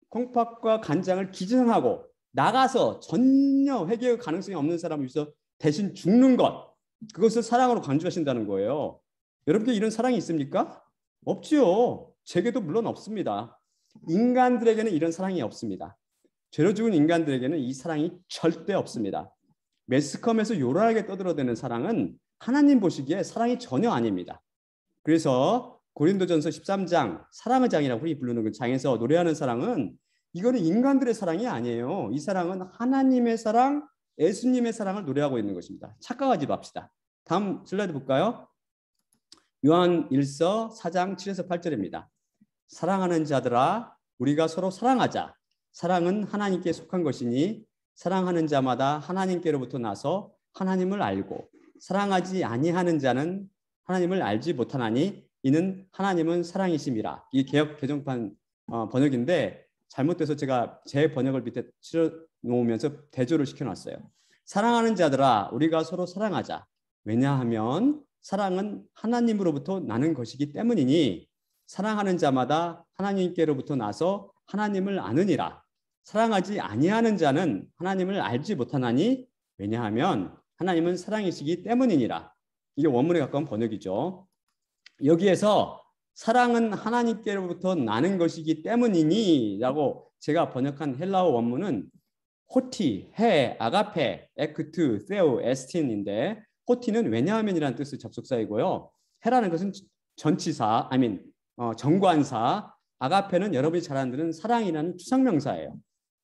콩팥과 간장을 기증하고 나가서 전혀 회개의 가능성이 없는 사람을 위해서 대신 죽는 것, 그것을 사랑으로 간주하신다는 거예요. 여러분께 이런 사랑이 있습니까? 없지요. 제게도 물론 없습니다. 인간들에게는 이런 사랑이 없습니다. 죄로 죽은 인간들에게는 이 사랑이 절대 없습니다. 매스컴에서 요란하게 떠들어대는 사랑은 하나님 보시기에 사랑이 전혀 아닙니다. 그래서 고린도전서 13장 사랑의 장이라고 우리 부르는 그 장에서 노래하는 사랑은 이거는 인간들의 사랑이 아니에요. 이 사랑은 하나님의 사랑, 예수님의 사랑을 노래하고 있는 것입니다. 착각하지 맙시다. 다음 슬라이드 볼까요? 요한 1서 4장 7에서 8절입니다. 사랑하는 자들아 우리가 서로 사랑하자. 사랑은 하나님께 속한 것이니 사랑하는 자마다 하나님께로부터 나서 하나님을 알고 사랑하지 아니하는 자는 하나님을 알지 못하나니 이는 하나님은 사랑이심이라. 이 개역 개정판 번역인데 잘못돼서 제가 제 번역을 밑에 치러 놓으면서 대조를 시켜놨어요. 사랑하는 자들아 우리가 서로 사랑하자. 왜냐하면 사랑은 하나님으로부터 나는 것이기 때문이니 사랑하는 자마다 하나님께로부터 나서 하나님을 아느니라. 사랑하지 아니하는 자는 하나님을 알지 못하나니 왜냐하면 하나님은 사랑이시기 때문이니라. 이게 원문에 가까운 번역이죠. 여기에서 사랑은 하나님께로부터 나는 것이기 때문이니 라고 제가 번역한 헬라어 원문은 호티, 해, 아가페, 에크트, 세오, 에스틴인데 호티는 왜냐하면이라는 뜻의 접속사이고요. 해라는 것은 전치사, 정관사, 아가페는 여러분이 잘 아는 사랑이라는 추상명사예요.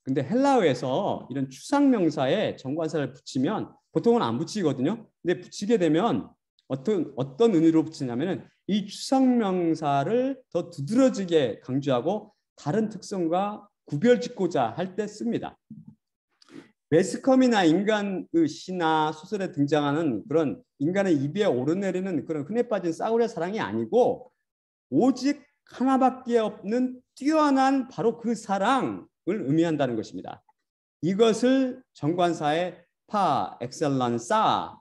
근데 헬라어에서 이런 추상명사에 정관사를 붙이면 보통은 안 붙이거든요. 근데 붙이게 되면 어떤 의미로 붙이냐면은 이 추상명사를 더 두드러지게 강조하고 다른 특성과 구별짓고자 할 때 씁니다. 매스컴이나 인간의 시나 소설에 등장하는 그런 인간의 입에 오르내리는 그런 흔해 빠진 싸구려 사랑이 아니고 오직 하나밖에 없는 뛰어난 바로 그 사랑을 의미한다는 것입니다. 이것을 정관사의 파 엑셀런사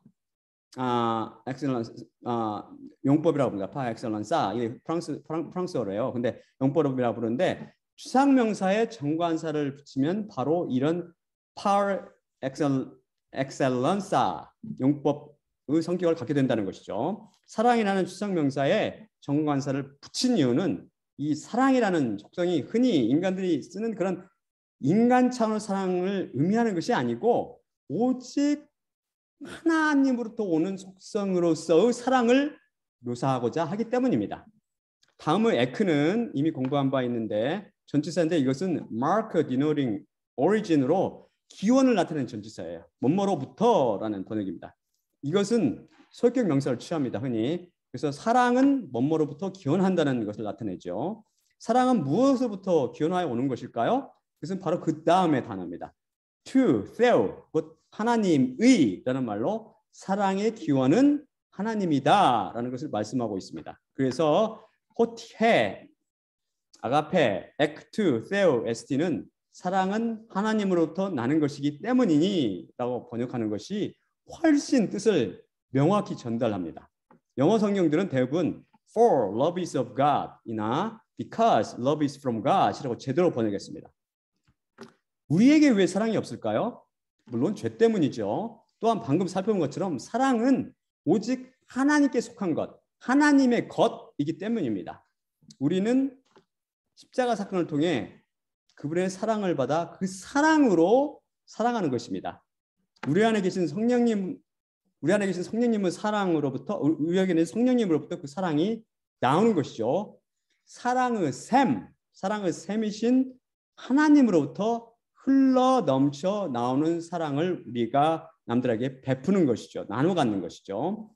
용법이라고 부릅니다. 파 엑셀런사 이게 프랑스어래요. 근데 용법이라고 부르는데 추상명사에 정관사를 붙이면 바로 이런 par excellence 용법의 성격을 갖게 된다는 것이죠. 사랑이라는 추상명사에 정관사를 붙인 이유는 이 사랑이라는 속성이 흔히 인간들이 쓰는 그런 인간 차원의 사랑을 의미하는 것이 아니고 오직 하나님으로부터 오는 속성으로서의 사랑을 묘사하고자 하기 때문입니다. 다음의 에크는 이미 공부한 바 있는데 전치사인데 이것은 mark denoting origin으로 기원을 나타내는 전치사예요. 뭐뭐로부터라는 번역입니다. 이것은 소유격 명사를 취합니다. 흔히. 그래서 사랑은 뭐뭐로부터 기원한다는 것을 나타내죠. 사랑은 무엇으로부터 기원하여 오는 것일까요? 그것은 바로 그 다음의 단어입니다. to, theo, 곧 하나님의 라는 말로 사랑의 기원은 하나님이다 라는 것을 말씀하고 있습니다. 그래서 호티헤, 아가페, 액투, theo, 에스티는 사랑은 하나님으로부터 나는 것이기 때문이니 라고 번역하는 것이 훨씬 뜻을 명확히 전달합니다. 영어 성경들은 대부분 for love is of God 이나 because love is from God 이라고 제대로 번역했습니다. 우리에게 왜 사랑이 없을까요? 물론 죄 때문이죠. 또한 방금 살펴본 것처럼 사랑은 오직 하나님께 속한 것, 하나님의 것이기 때문입니다. 우리는 십자가 사건을 통해 그분의 사랑을 받아 그 사랑으로 사랑하는 것입니다. 우리 안에 계신 성령님의 사랑으로부터 우리에게 있는 성령님으로부터 그 사랑이 나오는 것이죠. 사랑의 샘이신 하나님으로부터 흘러 넘쳐 나오는 사랑을 우리가 남들에게 베푸는 것이죠. 나눠 갖는 것이죠.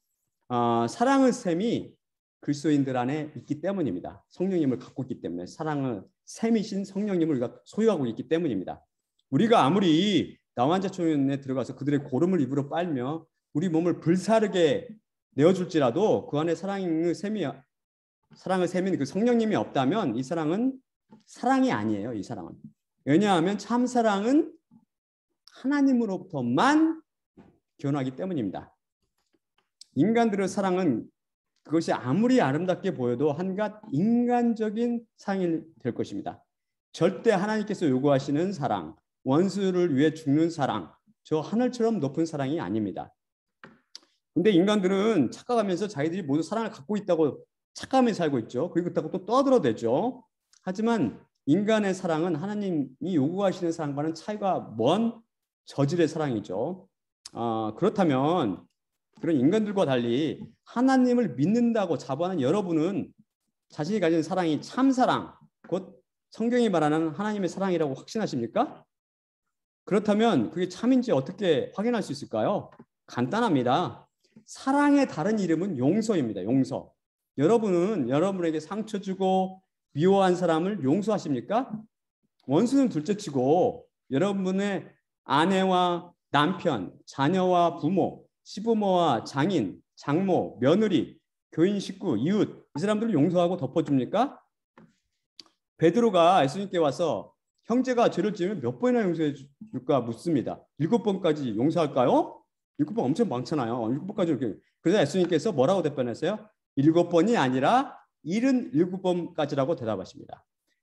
사랑의 샘이 그리스도인들 안에 있기 때문입니다. 성령님을 갖고 있기 때문에 사랑의 샘이신 성령님을 우리가 소유하고 있기 때문입니다. 우리가 아무리 나환자촌에 들어가서 그들의 고름을 입으로 빨며 우리 몸을 불사르게 내어줄지라도 그 안에 사랑의 샘인 그 성령님이 없다면 이 사랑은 사랑이 아니에요. 이 사랑은. 왜냐하면 참 사랑은 하나님으로부터만 기원하기 때문입니다. 인간들의 사랑은 그것이 아무리 아름답게 보여도 한갓 인간적인 사랑이 될 것입니다. 절대 하나님께서 요구하시는 사랑, 원수를 위해 죽는 사랑, 저 하늘처럼 높은 사랑이 아닙니다. 근데 인간들은 착각하면서 자기들이 모두 사랑을 갖고 있다고 착각하면서 살고 있죠. 그리고 그렇다고 또 떠들어대죠. 하지만 인간의 사랑은 하나님이 요구하시는 사랑과는 차이가 먼 저질의 사랑이죠. 그렇다면 그런 인간들과 달리 하나님을 믿는다고 자부하는 여러분은 자신이 가진 사랑이 참사랑, 곧 성경이 말하는 하나님의 사랑이라고 확신하십니까? 그렇다면 그게 참인지 어떻게 확인할 수 있을까요? 간단합니다. 사랑의 다른 이름은 용서입니다. 용서. 여러분은 여러분에게 상처 주고 미워한 사람을 용서하십니까? 원수는 둘째치고 여러분의 아내와 남편, 자녀와 부모, 시부모와 장인, 장모, 며느리, 교인 식구, 이웃 이 사람들을 용서하고 덮어줍니까? 베드로가 예수님께 와서 형제가 죄를 지으면 몇 번이나 용서해 줄까 묻습니다. 7번까지 용서할까요? 7번 엄청 많잖아요. 7번까지 이렇게. 그래서 예수님께서 뭐라고 답변하세요? 7번이 아니라 77번까지라고 대답하십니다.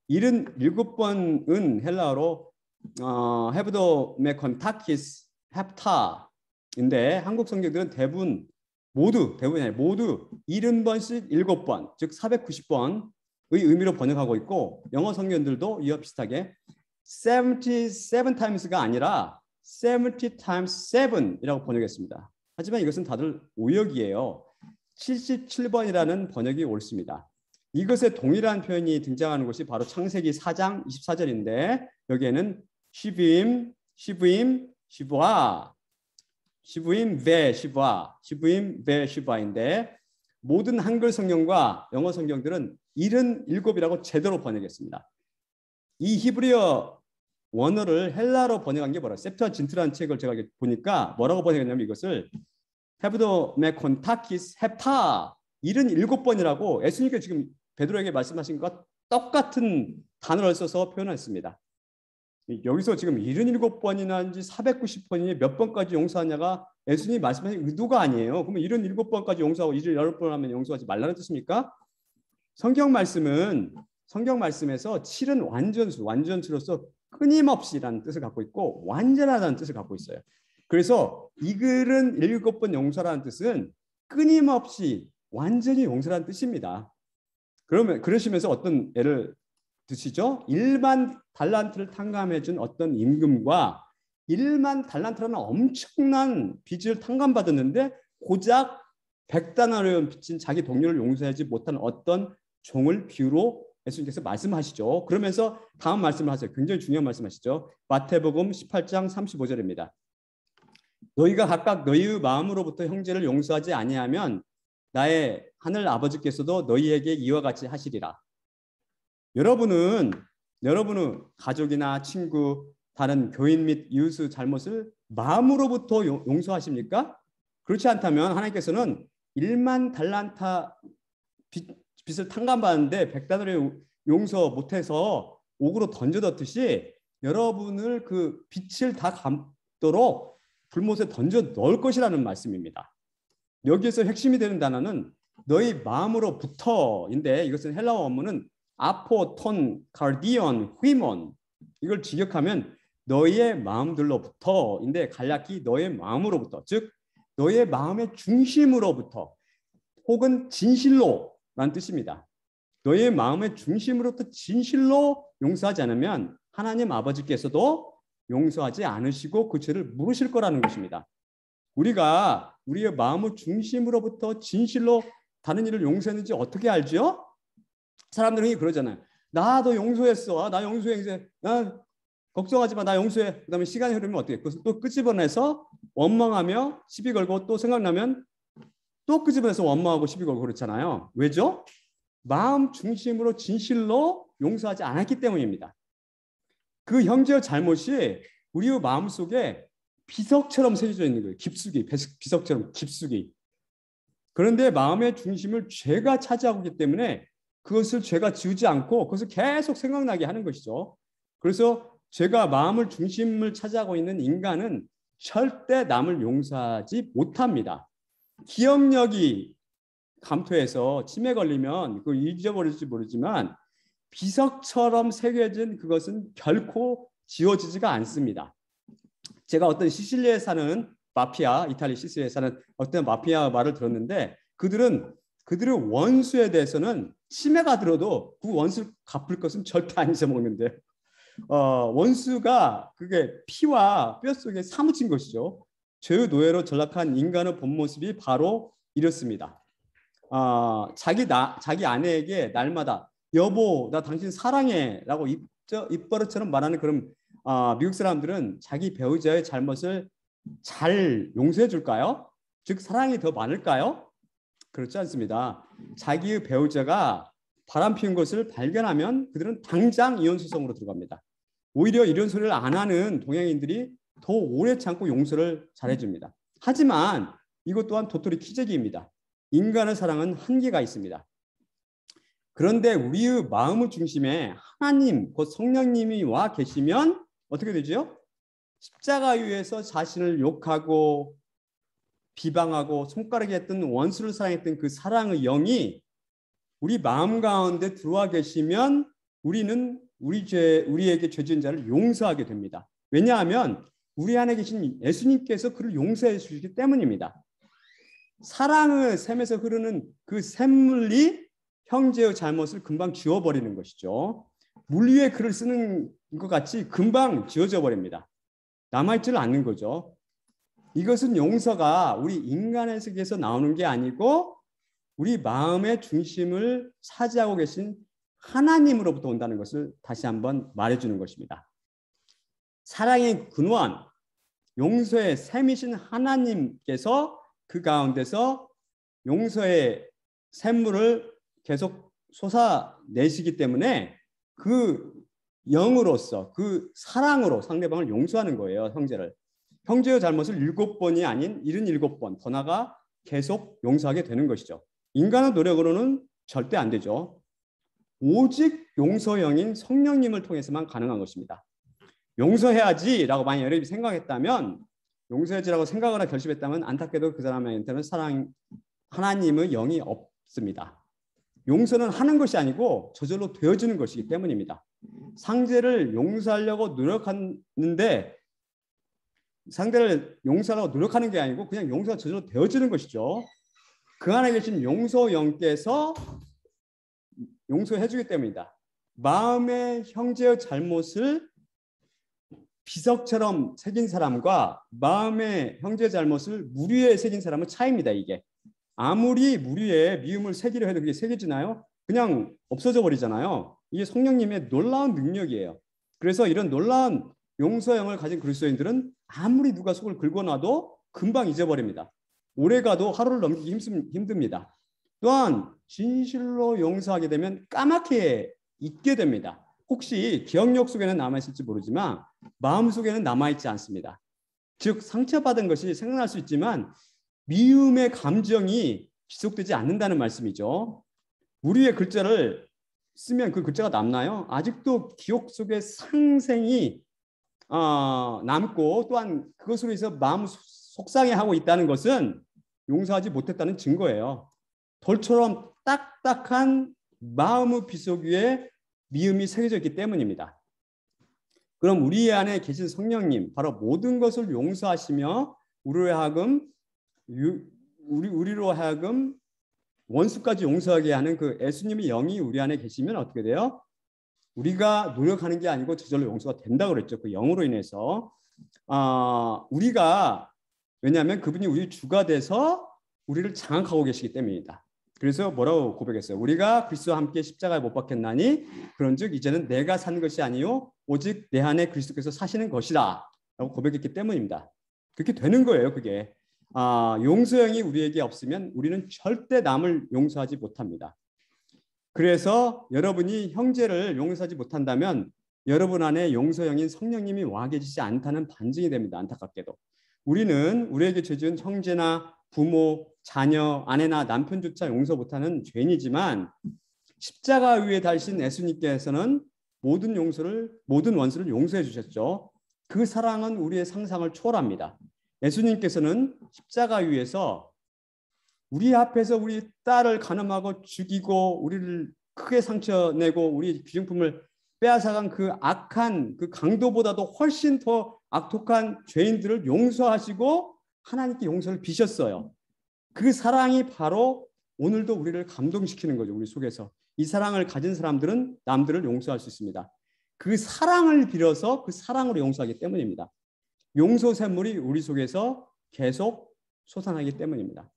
77번은 헬라어로 헤브도메컨타키스 헵타인데 한국 성경들은 대부분 모두 70번씩 7번, 즉 490번의 의미로 번역하고 있고 영어 성경들도 이와 비슷하게 77 times가 아니라 70 times 7이라고 번역했습니다. 하지만 이것은 다들 오역이에요. 77번이라는 번역이 옳습니다. 이것에 동일한 표현이 등장하는 것이 바로 창세기 4장 24절인데 여기에는 시부임, 시부아, 시부임 베 시부아인데 모든 한글 성경과 영어 성경들은 77이라고 제대로 번역했습니다. 이 히브리어 원어를 헬라로 번역한 게 뭐라? septuagin트라는 책을 제가 보니까 뭐라고 번역했냐면 이것을 헤브도메콘타키스 헵타 77번이라고 예수님께서 지금 베드로에게 말씀하신 것과 똑같은 단어를 써서 표현했습니다. 여기서 지금 77번이나인지 490번이니 몇 번까지 용서하냐가 예수님이 말씀하신 의도가 아니에요. 그러면 77번까지 용서하고 78번 하면 용서하지 말라는 뜻입니까? 성경 말씀에서 7은 완전수로서 끊임없이라는 뜻을 갖고 있고 완전하다는 뜻을 갖고 있어요. 그래서 이 글은 7번 용서라는 뜻은 끊임없이 완전히 용서라는 뜻입니다. 그러시면서 어떤 예를 뜻이죠. 1만 달란트를 탕감해준 어떤 임금과 1만 달란트라는 엄청난 빚을 탕감받았는데 고작 100다나리온 빚진 자기 동료를 용서하지 못한 어떤 종을 비유로 예수님께서 말씀하시죠. 그러면서 다음 말씀을 하세요. 굉장히 중요한 말씀하시죠. 마태복음 18장 35절입니다. 너희가 각각 너희의 마음으로부터 형제를 용서하지 아니하면 나의 하늘 아버지께서도 너희에게 이와 같이 하시리라. 여러분은 가족이나 친구, 다른 교인 및 이웃의 잘못을 마음으로부터 용서하십니까? 그렇지 않다면 하나님께서는 1만 달란타 빚을 탕감받는데 100다나리온 용서 못해서 옥으로 던져뒀듯이 여러분을 그 빚을 다 갚도록 불못에 던져 넣을 것이라는 말씀입니다. 여기에서 핵심이 되는 단어는 너희 마음으로부터인데 이것은 헬라어 원문은 아포톤, 카디온, 휘몬 이걸 직역하면 너희의 마음들로부터인데 간략히 너의 마음으로부터 즉 너의 마음의 중심으로부터 혹은 진실로라는 뜻입니다. 너의 마음의 중심으로부터 진실로 용서하지 않으면 하나님 아버지께서도 용서하지 않으시고 그 죄를 물으실 거라는 것입니다. 우리가 우리의 마음의 중심으로부터 진실로 다른 일을 용서했는지 어떻게 알죠? 사람들은 그러잖아요. 나도 용서했어. 나 용서해. 나 걱정하지 마. 나 용서해. 그다음에 시간이 흐르면 어떻게? 그것을 또 끄집어내서 원망하며 시비 걸고 또 생각나면 또 끄집어내서 원망하고 시비 걸고 그렇잖아요. 왜죠? 마음 중심으로 진실로 용서하지 않았기 때문입니다. 그 형제의 잘못이 우리의 마음속에 비석처럼 새겨져 있는 거예요. 깊숙이, 비석처럼 깊숙이. 그런데 마음의 중심을 죄가 차지하고 있기 때문에 그것을 죄가 지우지 않고 그것을 계속 생각나게 하는 것이죠. 그래서 죄가 마음을 중심을 차지하고 있는 인간은 절대 남을 용서하지 못합니다. 기억력이 감퇴해서 치매 걸리면 그걸 잊어버릴지 모르지만 비석처럼 새겨진 그것은 결코 지워지지가 않습니다. 제가 어떤 시실리아에 사는 마피아, 이탈리 시실리아에 사는 어떤 마피아 말을 들었는데 그들의 원수에 대해서는 치매가 들어도 그 원수를 갚을 것은 절대 안 잊어먹는데 원수가 그게 피와 뼈 속에 사무친 것이죠. 죄의 노예로 전락한 인간의 본 모습이 바로 이렇습니다. 자기 아내에게 날마다 여보 나 당신 사랑해 라고 입버릇처럼 말하는 그런 미국 사람들은 자기 배우자의 잘못을 잘 용서해 줄까요? 즉 사랑이 더 많을까요? 그렇지 않습니다. 자기의 배우자가 바람 피운 것을 발견하면 그들은 당장 이혼 소송으로 들어갑니다. 오히려 이런 소리를 안 하는 동양인들이 더 오래 참고 용서를 잘해줍니다. 하지만 이것 또한 도토리 키재기입니다. 인간의 사랑은 한계가 있습니다. 그런데 우리의 마음의 중심에 하나님, 곧 성령님이 와 계시면 어떻게 되죠? 십자가 위에서 자신을 욕하고 비방하고 손가락에 했던 원수를 사랑했던 그 사랑의 영이 우리 마음 가운데 들어와 계시면 우리는 우리에게 죄 지은 자를 용서하게 됩니다. 왜냐하면 우리 안에 계신 예수님께서 그를 용서해 주시기 때문입니다. 사랑의 샘에서 흐르는 그 샘물이 형제의 잘못을 금방 지워버리는 것이죠. 물 위에 글을 쓰는 것 같이 금방 지워져 버립니다. 남아있지를 않는 거죠. 이것은 용서가 우리 인간의 세계에서 나오는 게 아니고 우리 마음의 중심을 차지하고 계신 하나님으로부터 온다는 것을 다시 한번 말해주는 것입니다. 사랑의 근원, 용서의 샘이신 하나님께서 그 가운데서 용서의 샘물을 계속 솟아내시기 때문에 그 영으로서 그 사랑으로 상대방을 용서하는 거예요. 형제의 잘못을 7번이 아닌 77번 더 나아가 계속 용서하게 되는 것이죠. 인간의 노력으로는 절대 안 되죠. 오직 용서형인 성령님을 통해서만 가능한 것입니다. 용서해야지라고 만약 여러분이 생각했다면 용서해야지라고 생각을 하고 결심했다면 안타깝게도 그 사람한테는 하나님의 영이 없습니다. 용서는 하는 것이 아니고 저절로 되어지는 것이기 때문입니다. 상대를 용서하려고 노력하는데 상대를 용서하려고 노력하는 게 아니고 그냥 용서가 저절로 되어지는 것이죠. 그 안에 계신 용서 영께서 용서해 주기 때문입니다. 마음의 형제의 잘못을 비석처럼 새긴 사람과 마음의 형제의 잘못을 무리에 새긴 사람은 차이입니다. 이게 아무리 무리에 미움을 새기려 해도 그게 새겨지나요? 그냥 없어져 버리잖아요. 이게 성령님의 놀라운 능력이에요. 그래서 이런 놀라운 용서형을 가진 그리스도인들은 아무리 누가 속을 긁어놔도 금방 잊어버립니다. 오래가도 하루를 넘기기 힘듭니다. 또한 진실로 용서하게 되면 까맣게 잊게 됩니다. 혹시 기억력 속에는 남아있을지 모르지만 마음속에는 남아있지 않습니다. 즉 상처받은 것이 생각날 수 있지만 미움의 감정이 지속되지 않는다는 말씀이죠. 무리의 글자를 쓰면 그 글자가 남나요? 아직도 기억 속에 상생이 남고 또한 그것으로 해서 마음 속상해하고 있다는 것은 용서하지 못했다는 증거예요. 돌처럼 딱딱한 마음의 비석 위에 미움이 새겨져 있기 때문입니다. 그럼 우리 안에 계신 성령님, 바로 모든 것을 용서하시며 우리로 하여금 원수까지 용서하게 하는 그 예수님의 영이 우리 안에 계시면 어떻게 돼요? 우리가 노력하는 게 아니고 저절로 용서가 된다고 그랬죠. 그 영으로 인해서 우리가 왜냐하면 그분이 우리 주가 돼서 우리를 장악하고 계시기 때문입니다. 그래서 뭐라고 고백했어요? 우리가 그리스도와 함께 십자가에 못 박혔나니 그런즉 이제는 내가 사는 것이 아니요 오직 내 안에 그리스도께서 사시는 것이다 라고 고백했기 때문입니다. 그렇게 되는 거예요. 그게 용서형이 우리에게 없으면 우리는 절대 남을 용서하지 못합니다. 그래서 여러분이 형제를 용서하지 못한다면 여러분 안에 용서형인 성령님이 와 계시지 않다는 반증이 됩니다. 안타깝게도. 우리는 우리에게 죄 지은 형제나 부모, 자녀, 아내나 남편조차 용서 못하는 죄인이지만 십자가 위에 달신 예수님께서는 모든 원수를 용서해 주셨죠. 그 사랑은 우리의 상상을 초월합니다. 예수님께서는 십자가 위에서 우리 앞에서 우리 딸을 간음하고 죽이고 우리를 크게 상처내고 우리 귀중품을 빼앗아간 그 악한 그 강도보다도 훨씬 더 악독한 죄인들을 용서하시고 하나님께 용서를 비셨어요. 그 사랑이 바로 오늘도 우리를 감동시키는 거죠. 우리 속에서. 이 사랑을 가진 사람들은 남들을 용서할 수 있습니다. 그 사랑을 빌어서 그 사랑으로 용서하기 때문입니다. 용서 샘물이 우리 속에서 계속 솟아나기 때문입니다.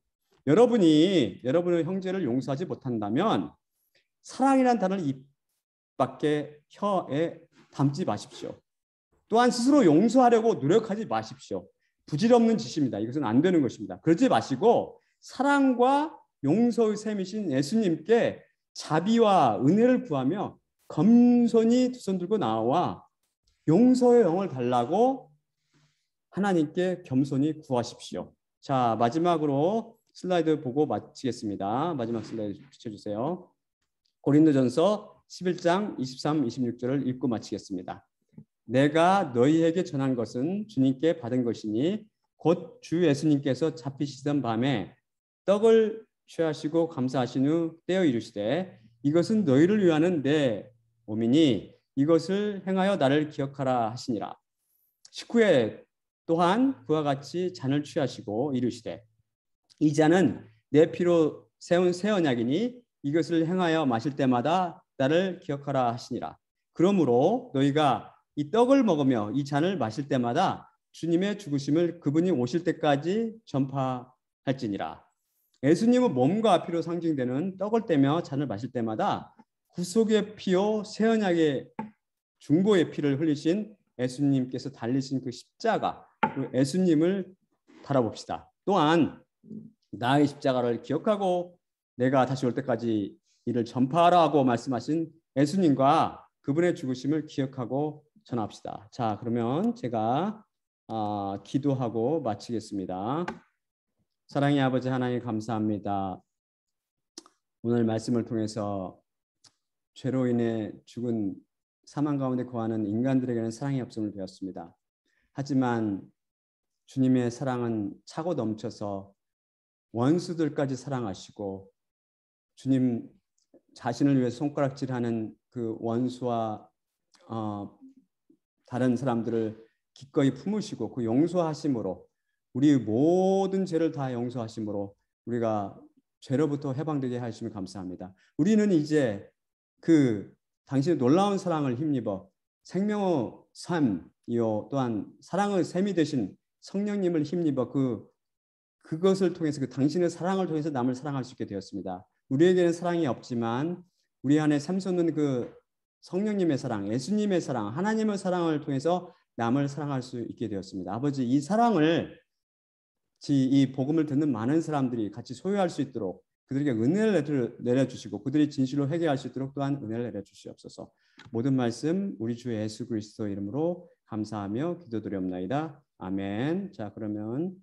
여러분의 형제를 용서하지 못한다면 사랑이라는 단어를 입 밖에 혀에 담지 마십시오. 또한 스스로 용서하려고 노력하지 마십시오. 부질없는 짓입니다. 이것은 안 되는 것입니다. 그러지 마시고 사랑과 용서의 셈이신 예수님께 자비와 은혜를 구하며 겸손히 두 손 들고 나와 용서의 영을 달라고 하나님께 겸손히 구하십시오. 자, 마지막으로 슬라이드 보고 마치겠습니다. 마지막 슬라이드 비춰주세요. 고린도전서 11장 23, 26절을 읽고 마치겠습니다. 내가 너희에게 전한 것은 주님께 받은 것이니 곧 주 예수님께서 잡히시던 밤에 떡을 취하시고 감사하신 후 떼어 이르시되 이것은 너희를 위하는 내 몸이니 이것을 행하여 나를 기억하라 하시니라. 19회 또한 그와 같이 잔을 취하시고 이르시되 이 잔은 내 피로 세운 새 언약이니 이것을 행하여 마실 때마다 나를 기억하라 하시니라. 그러므로 너희가 이 떡을 먹으며 이 잔을 마실 때마다 주님의 죽으심을 그분이 오실 때까지 전파할지니라. 예수님은 몸과 피로 상징되는 떡을 떼며 잔을 마실 때마다 구속의 피요 새 언약의 중보의 피를 흘리신 예수님께서 달리신 그 십자가, 그 예수님을 바라봅시다. 또한 나의 십자가를 기억하고 내가 다시 올 때까지 이를 전파하라고 말씀하신 예수님과 그분의 죽으심을 기억하고 전합시다. 자, 그러면 제가 기도하고 마치겠습니다. 사랑의 아버지 하나님 감사합니다. 오늘 말씀을 통해서 죄로 인해 죽은 사망 가운데 거하는 인간들에게는 사랑이 없음을 배웠습니다. 하지만 주님의 사랑은 차고 넘쳐서 원수들까지 사랑하시고 주님 자신을 위해 손가락질하는 그 원수와 다른 사람들을 기꺼이 품으시고 그 용서하심으로 우리 모든 죄를 다 용서하심으로 우리가 죄로부터 해방되게 하심을 감사합니다. 우리는 이제 그 당신의 놀라운 사랑을 힘입어 생명의 삶이요 또한 사랑의 샘이 되신 성령님을 힘입어 그것을 통해서 그 당신의 사랑을 통해서 남을 사랑할 수 있게 되었습니다. 우리에게는 사랑이 없지만 우리 안에 샘솟는 그 성령님의 사랑, 예수님의 사랑, 하나님의 사랑을 통해서 남을 사랑할 수 있게 되었습니다. 아버지, 이 사랑을 이 복음을 듣는 많은 사람들이 같이 소유할 수 있도록 그들에게 은혜를 내려주시고 그들이 진실로 회개할 수 있도록 또한 은혜를 내려주시옵소서. 모든 말씀 우리 주 예수 그리스도 이름으로 감사하며 기도드리옵나이다. 아멘. 자, 그러면